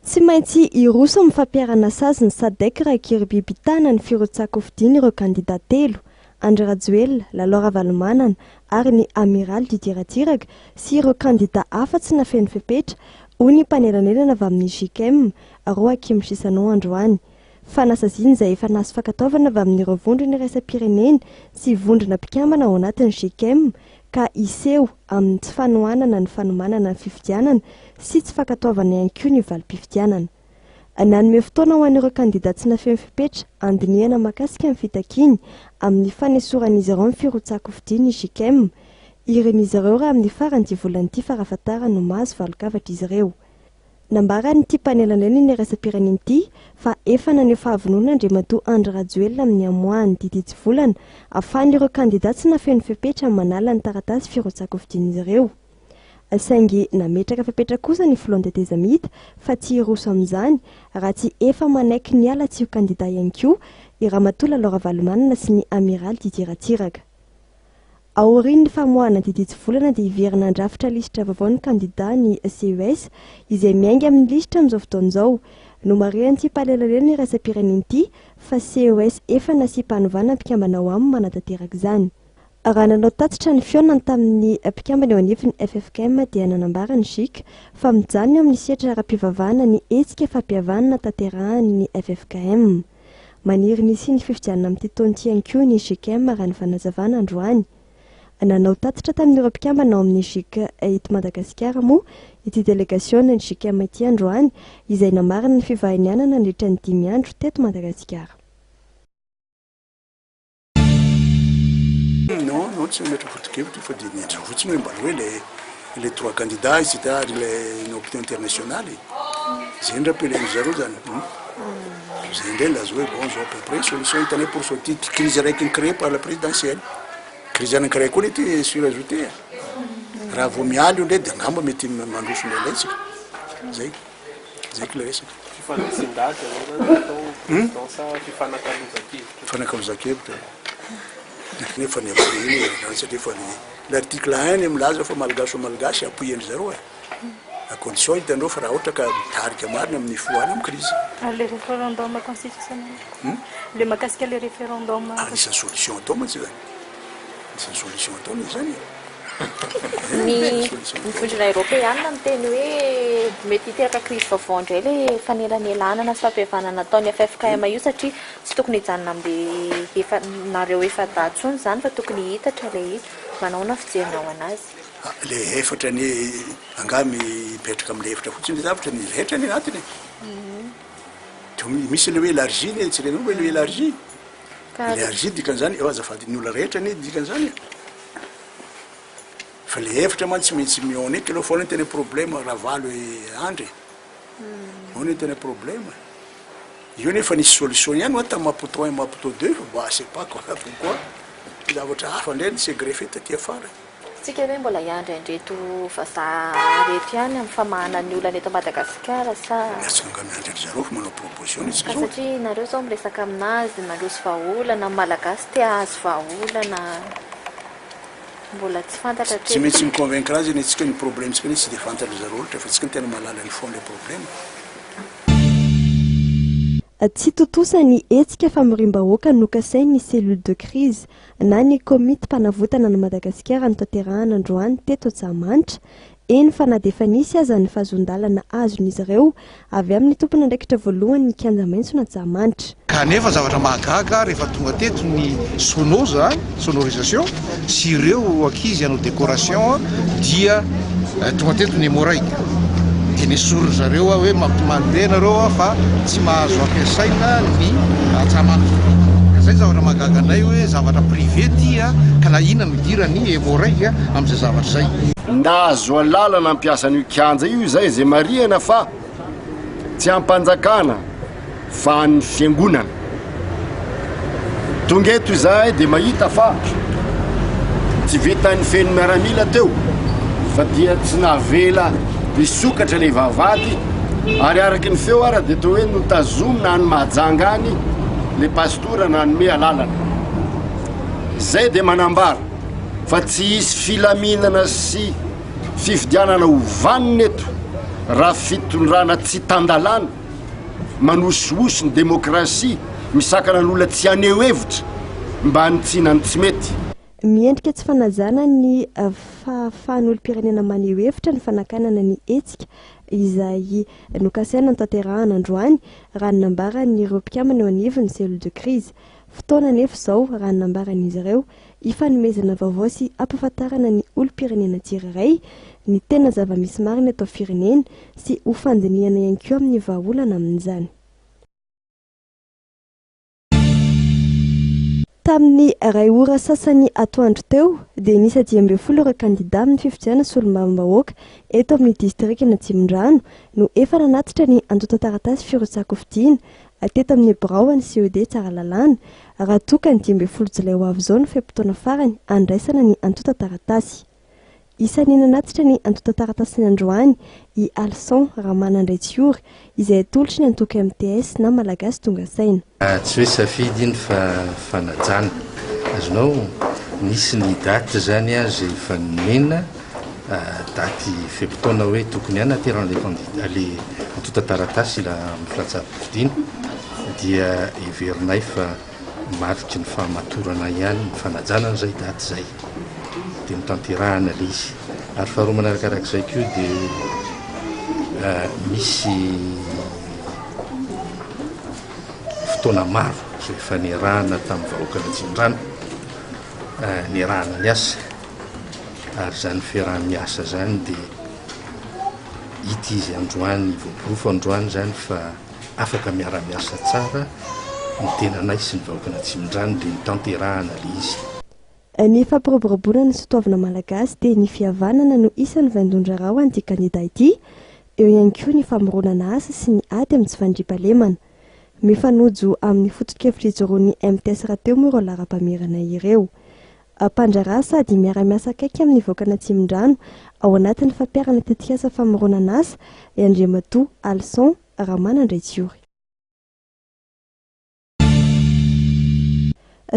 G: Tsy maintsy iroso amin'ny fampiarana sazy ny SADC raha kiribibitana ny firotsakofidiny ireo kandida telo, Andry Rajoelina, Lalao Ravalomanana ary ny amiral Didier Ratsiraka sy ireo kandida hafa tsy nafeno fepetra hoy ny mpanelanelana avy amin'ny GICM Joaquim Chissano androany. Fanasaziana izay efa nahazo fankataovana avy amin'ireo vondrona iraisam-pirenena sy vondrona mpikambana ao anatin'ny GICM ka iseho amin'ny tsy fanohanana ny fanomanana ny fifidianana sy tsy fankataovana ihany koa ny valim-pifidianana. Nanome fotoana ho an'ireo kandida tsy nafeno fepetra andinihana makasika ny fitakiany amin'ny fanesoran'izy ireo ny firotsakofidiny ny GICM. Iren'izy ireo raha amin'ny faran'ity volan'ity farafatarany no mahazo valokavatra izy ireo. Nambaran'ity mpanelanelana ny iraisam-pirenena ity fa efa naneho fahavonona Andriamatoa Andry Rajoelina amin'ny amoahany diditsy volana ahafahan'ireo kandida tsy nafeno fepetra manala ny taratasy firotsakofidin'izy ireo. Saingy nametraka fepetra kosa ny filon-teteza mita fa tsy iroso amin'izany raha tsy efa manaiky ny ala tsy ho kandida ihany koa i Ramatoa Lalao Ravalomanana sy ny amiral Didier Ratsiraka. Aorian'ny famoahana diditsy volana dia iverina handrafitra lisitra vaovao ny kandida ny CES izay miainga amin'ny lisitra amin'izao fotoan'izao. No marian'ity mpanelanelana iraisam-pirenena ity fa CES efa nasiam-panovana mpikambana ao aminy manatanteraka izany. Raha nanao tatitra ny fihaonana tamin'ny mpikambana eo anivon'ny FFKM dia nanambara ny GIC fa mijanona eo amin'ny sehatra ara-pivavahana ny hetsika fampihavanana tanterahan'ny FFKM. Maniry nisy ny fifidianana amin'ity taon'ity ihany koa ny GICM raha ny fanazavana androany. Nanao tatitra tamin'ireo mpikambana ao amin'ny GIC eto Madagasikara moa ity délégation-ny GICM ity androany izay namarina ny fivahinianana nandritra ny 5 andro teto Madagasikara.
H: Non, tsy mettre votre il faut dire niente. Vous ne pouvez pas les trois candidats, c'est-à-dire une opinion internationale. C'est un rappel aux Jérusalem. C'est un des bon, à peu près solution étonnée pour ce titre crise créée par la présidentielle. Crise créée qu'on était sur ajouté. Ravomiali, on est d'un gamme, mais tu m'as demandé sur les lettres. C'est clair. L'article 1 milaza fa malagasy apoian'ny zareo à condition hitandreo fa raha ohatra ka mitarika marina amin'ny foana amin'ny crise.
I: Le référendum constitutionnel. Le makasika le référendum.
H: Anisany solution atao mantsy zany. Anisany solution atao zany.
J: Ny vondrona Europeana miteny hoe mety hiteraka crise vaovao indray le fanelanelana sy fampihavanana ataon'ny FFKM io satria tsy tokony hijanona amin'le nareo efa datsony zany fa tokony hitatra le manao fijerina ao anazy.
H: Le efatra ny angamy mipetraka amin'le efatra fotsiny le zavatra ny rehetra ny anatiny. Misy le hoe élargie ny tsy renao hoe le élargie. Élargie dikan'izany eo azafady ny olona rehetra ny dikan'izany. Fa le efatra man tsy maintsy miona eky aloha foana tena problème raha valo andry. Ao ny tena problème. io nefa nisy solution ihany oa tamin'ny mapoto 1 mapoto 2 fa c'est pas quoi pourquoi zavatra hafa ndray nisy greffé taty afara
J: tsika hoe mbola iandraindreto vazaha reto ihany amin'ny famahana ny olana eto Madagasikara sa
H: miatsika miandry zareo fa manao proposition itsika zao
J: satria nareo zao miresaka aminazy mandroso vahaolana malagasy te ahazo vahaolana mbola tsy fantatra
H: tsy maintsy miconvaincre azy ny tsika ny problème tsika tsy dia fantatra zareo ohatra fa tsika ny tena malala ny fond le problème
G: tsy totosa ny etsika famorim-bahoaka nokasainy ny cellule de crise na ny komity mpanavotana ny Madagasikara ny tanterahana androany teto Antsahamanitra eny fa na dia efa nisy aza ny fahazondalana azon'izy ireo avy amin'ny tompona andraikitra voalohany ny kianja maitso na Antsahamanitra
K: kanefa zavatra mahagaga rehefa tonga teto ny sonorisation sy ireo ankizy hanao décoration dia tonga teto ny moraika dia nisorona zareo hoe mampimandeha nareo fa tsy mahazo ampiasaina ny Antsahamanitra zay zavatra mahagaga anay hoe zavatra privé dia ka na inona midira ny hémorragie amin'izay zavatra zay
L: ndazo alalana ampiasan'io kianja io zay zay marihana fa tsy ampanjakana fa ny fiangonana tonga eto izahay dia mahita fa tsy vitan'ny feno miaramila teo fa dia tsy navela misokatra le vavady ary araky ny feo ara dia toa hoe notazomina ny mahajanga any le pastora nanome alalana zay dia manambara fa tsy hisy filaminana sy fifidianana hovaniny eto raha fitondrana tsy tandalana manososy ny demokrasia misakana n'olona tsy aneo hevitra mba hanitsinany tsy mety
G: miendrika tsy fanajana ny fahafahan'olom-pirenena maneho hevitra ny fanakanana ny etsika izay nokasaina ny tanterahana androany raha nambaran'ireo mpikamana eo anivon'ny cellule de crise fotoana nefa izao raha nambaran'izy ireo ifanomezana vaovao sy ampahafantarana ny olom-pirenena tsirairay ny tena zava-misy marina atao firenena sy ho fandinihana ihany koa amin'ny vahaolana amin'izany tamin'ny ray ora sasany atoandro teo dia nisy 10 ireo kandida amin'ny fifidiana sy olom-bavam-bahoaka eto amin'ny distrikina Tsimondrano no efa nanatitra ny antota taratasy firotsako fidiana teto amin'ny Braony CED tsara lalàna raha toka ny 12 jolay ho avy izao ny feim-potoana farany andraisana ny antota taratasy isan'ny nanatitra ny antota taratasy ny androany i Alson raha manandraitsiory izay atolotry ny antoky MTS na malagasy tonga saina
M: tsy hoe safidy iny fa fanajana azonao nisy ny daty zany azy efa nomena daty feim-potoana hoe tokony ihany aterana le antota taratasy la mifilatsam-pidiana dia iverinay fa mariky ny fahamatorana ihany ny fanajanana zay daty zay dia mitanterahana le izy ary faharoa manarakarak'izay koa dia misy fotoana maro zay efa nirahana tamin'ny vahoaka na Tsimondrano nirahana miasa ary zany fiarah-miasa zany dia hita izy androany voaporofo androany zany fa afaka miara-miasa tsara ny tenanay sy ny vahoaka na Tsimondrano dia nitanterahana le izy
G: ny fampiroboroboana ny sotoavana malagasy dia ny fihavanana no isan'ny vaindondra-rao an'ity kandida ity eo ihany koa ny famoronana asa sy ny ady amin'ny tsy fandriam-pahalemana mifanojo amin'ny foto-kevitra ijoroan'ny MTS raha teo moa ireo lara-pamerana ireo mpandrara sady miara-miasa akaiky amin'ny vahoaka na Tsimondrano ao anatin'ny fampiarana tetikasa famoronana asa Andriamatoa Alson raha manandraitsiory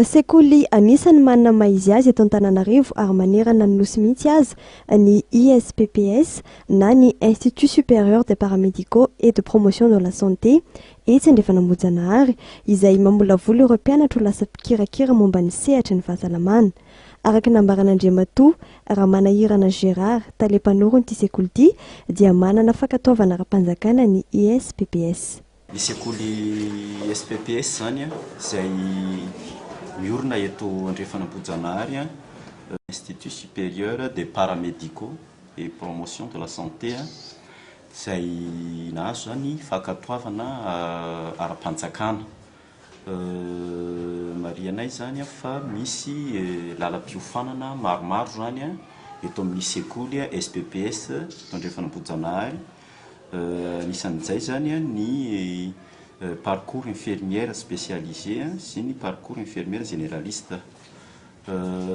G: sekoly anisany manana maizy azy eto Antananarivo ary manerana ny nosy mihitsy azy ny ISPPS na ny Institut supérieur des paramédicaux et de promotion de la santé etsy andrefa namonjanahary izay mamolavola ireo mpianatra ho lasa mpikirakira momba ny sehatra ny fahasalamana araka nambaran'Andriamatoa raha manahirana Gérard tale-panoro nyity sekoly ity dia manana fankatoavana raha-mpanjakana ny ISPPS
N: ny sekoly ISPPS zany zay miorina eto andrefanambojanahary Institut supérieur des paramédicaux et promotion de la santé zay nahazo zany fankatoavana ara-mpanjakana marianay zany fa misy lalam-piofanana maromaro zany eto amin'ny sekoly SPPS eto andrefanambojanahary nisan'izay zany ny parcours infirmière spécialisé sy ny parcours infirmière généraliste.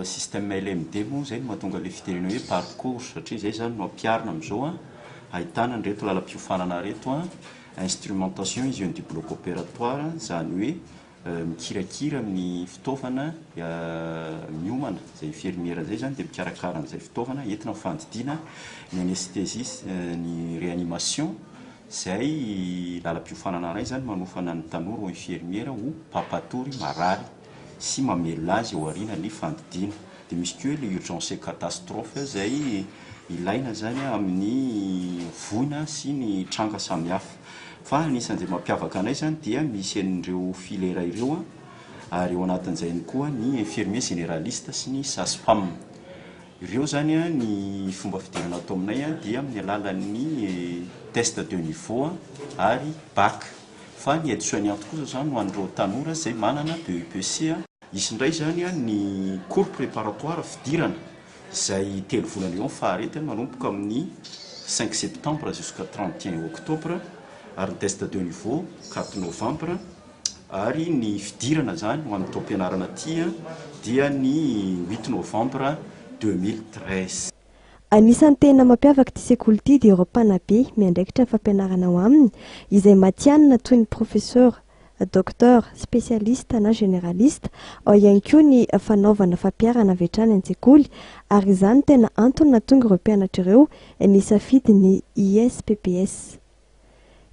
N: Système LMD moa zay no mahatonga le fiterena hoe parcours satria zay zany no ampiarina am'izao ahitana an'ireto lalam-piofanana reto instrumentation hygiène du bloc opératoire zany hoe mikirakira amin'ny fitaovana miomana zay infirmiera zay zany dia mikarakara an'izay fitaovana entina mifandidiana ny anesthésie ny réanimation zay lalam-piofanana ray zany manofana ny tanora ho infirmiera ho papatory marary sy mamela azy ao aoriana ny fandidiana. Dia misy koa le urgence catastrophe zay ilaina zany amin'ny voina sy ny tranga samihafa. Fa anisan'izay mampiavaka anay zany dia misy an'ireo filera ireo ary eo anatin'izay ihany koa ny infirmier généraliste sy ny sage-femme. Ireo zany ny fomba fidirana atao aminay dia amin'ny alalan'ny test de niveau ary bac. Fa ny aide-soignante kosa zany no an'ireo tanora zay manana BEPC. Isy indray zany ny cours préparatoire fidirana izay 3 volana eo faharetiny manomboka amin'ny 5 septembre jusqu'à 31 octobre ary ny test de niveau 4 novembre ary ny fidirana zany ho amin'ny taom-pianarana ty dia ny 8 novembre 2013.
G: Anisan'ny tena mampiavaka ity sekoly ity dia ireo mpanabe miandraikitra ny fampianarana ao aminy izay matianina toy ny professeur, docteur, spécialiste na généraliste, ao ihany koa ny fanaovana fampiarana avy hatrany an-tsekoly ary izany tena antony nahatonga ireo mpianatra ireo nisafidy ny ISPPS.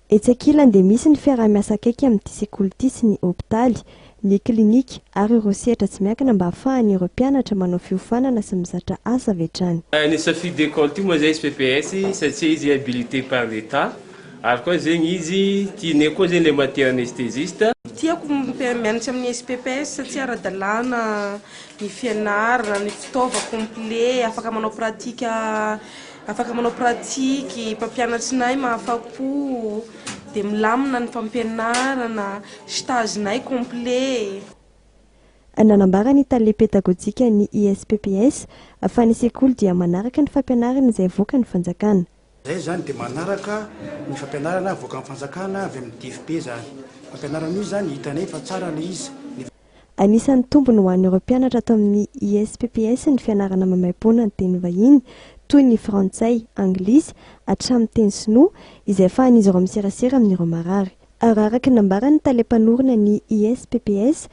G: Etsy ankilany dia misy ny fiarah-miasa akaiky amin'ity sekoly ity sy ny hôpitaly, ny klinika ary ireo sehatra tsy miankina mba ahafahany ireo mpianatra manao fiofanana sy mizatra asa avy hatrany.
O: Nisafidy école ity moa zay SPPS satria izy habilité par l'État ary koa zegny izy tianay koa zegny le matière anesthésiste.
P: Tiako mianatra amin'ny SPPS satria ara-dalàna ny fianarana, ny fitaova complet, afaka manao pratiky, mpampianatrinay mahafa-po, dia milamina ny fampianarana, stagenay complet.
G: Nanambara ny tale pédagogique ny ISPPS fa ny sekoly dia manaraka ny fampianarana izay avoaka ny fanjakana.
H: Zay zany dia manaraka ny fampianarana avoaka ny fanjakana avy amin'ny TFP zany. Fampianarana io zany hitanay fa tsara le izy.
G: Anisan'ny tombony ho an'ireo mpianatra ato amin'ny ISPPS ny fianarana mamaim-poana ny teny vahiny toy ny frantsay, anglisy, hatramin'ny teny sinoa izay ahafahan'izy ireo miserasera amin'ireo marary. Ary araka ny nambarany tale-panorona ny ISPPS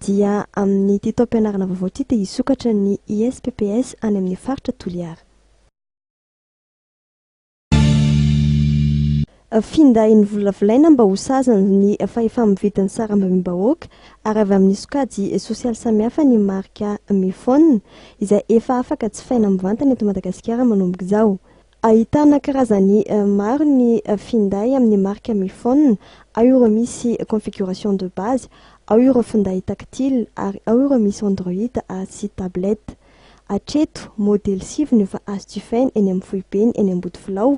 G: dia amin'ny ity taom-pianarana vaovao ity dia hisokatra ny ISPPS any amin'ny faritra Toliara. Finday ny volavolaina mba ho sazana ny fahefa-mividin'ny sarambabim-bahoaka ary avy amin'ny sokajy sosialy samihafa ny marika Mifone izay efa afaka jifaina mivantana eto Madagasikara manomboka izao. Ahitana karazany maro ny finday amin'ny marika Mifone, ao ireo misy configuration de base, ao ireo finday tactile ary ao ireo misy Android sy tablette. Hatreto modèle 5 ny efa azo jifaina eny amin'ny foibeny eny ambody filao.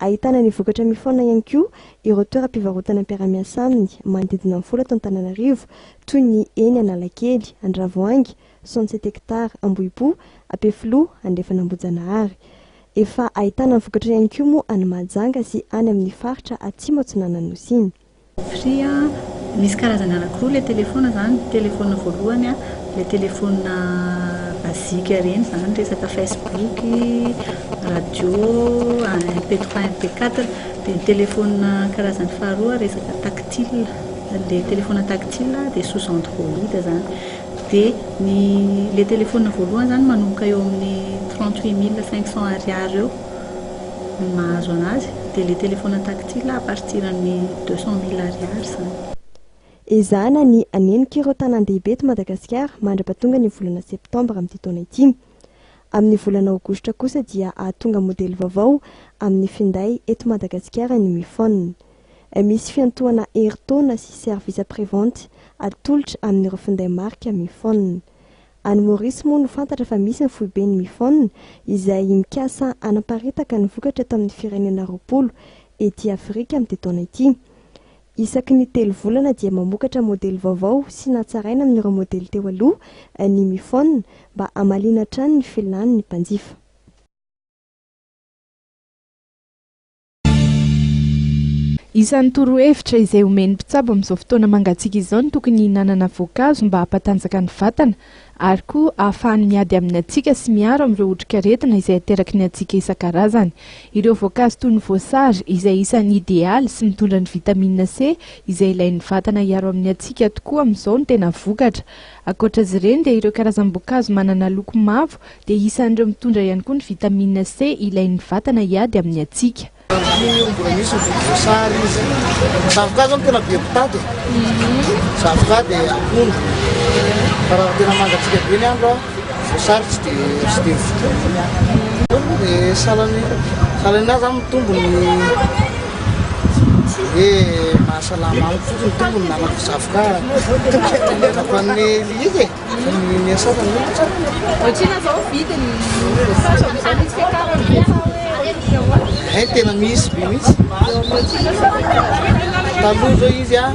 G: Ahitana ny vokatra Mifone ihany koa ireo toeram-pivarotana mpiara-miasa aminy manodidina amin'ny 10 eto Antananarivo toy ny eny Analakely, Andravoahangy, 67 hectares, Ambohipo, Ampefilo, Andrefanambojanahary. Efa ahitana ny vokatra ihany koa moa any Mahajanga sy any amin'ny faritra atsimo Atsinanannosiny.
Q: Fria misy karazany anankiroa le telefona zany, telefona voalohany le telefona basique reny zany resaka Facebook, radio, MP3, MP4, dia telefona karazany faharoa resaka tactile, le telefona tactile dia sous Android zany. Dia le telefona voalohany zany manomboka eo amin'ny 38 500 eo mahazo anazy, dia le telefona tactile à partir ny 200 000 zany.
G: Ezahana ny anenika ireo tanan-dehibe eto Madagasikara mandra-pahatonga ny volana septambra amin'ity taona ity. Amin'ny volana aogositra kosa dia ahatonga modely vaovao amin'ny finday eto Madagasikara ny Mifone. Misy fiantohana herintaona sy service après-vente atolotra amin'ireo finday marika Mifone. Any Maurice moa no fantatra fa misy ny foibeny Mifone izay mikasa anaparitaka ny vokatra eto amin'ny firenena 20 ety Afrika amin'ity taona ity. Isaky ny 3 volana dia mamokatra modely vaovao sy natsaraina amin'ireo modely teo aloha ny Mifone mba hamalina hatrany ny filan'ny mpanjifa.
R: Isan'ny torohevitra izay omeny mpitsabo amin'izao fotoana mangatsiaka izao ny tokony hihinanana voankazo mba hampatanjaka ny vatana ary koa ahafahany miady amin'ny atsika sy miaro amin'ireo otrikaretina izay ateraky ny atsika isan-karazany. Ireo voankazo toy ny voasary izay isan'ny idealy sy mitondra ny vitamine C izay ilain'ny vatana hiaro amin'ny atsika tokoa amin'izao no tena vokatra. Ankoatr'izy ireny dia ireo karazam-boankazo manana loko mavo dia isan'ireo mitondra ihany koa ny vitamine C ilain'ny vatana hiady amin'ny atsika.
S: Mbola misy voasary izy zavoka zao tena be mpitady zavoka dia akondro fa raha tena mangatsika be ny andro voasary tsy dia fotoana dia salana zany mitombony hoe mahasalama amiko fotsiny tombony nanako zavoka nanako an'ny lizy ny asatany
R: ohatrina zao vidiny voankazo amin'izao misy fiakarany
S: ay tena misy be misy taloha zao izy a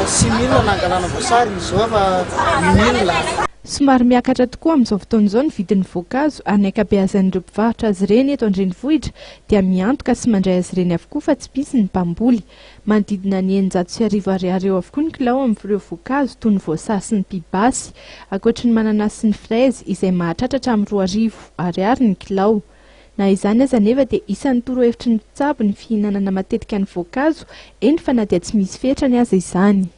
S: 6 000 nangalana voasary izao fa 8 000 lafa.
R: Somary miakatra tokoa amin'izao fotoan'izao ny vidin'ny voankazo any ankabeazan'ireo mpivarotra azy ireny eto an-drenivohitra dia miantoka sy mandray azy ireny avokoa fa tsy misy ny mpamboly. Manodidina ny 900 ariary eo avokoa ny kilao amin'ireo voankazo toy ny voasary sy ny pibasy, ankoatra ny mananasy sy ny frezy izay mahatratra amin'ny 2 ariary ny kilao. Na izany aza nefa dia isan'ny torohevitry ny mpitsabo ny fihinanana matetika ny voankazo eny fa na dia tsy misy fetrany aza izany.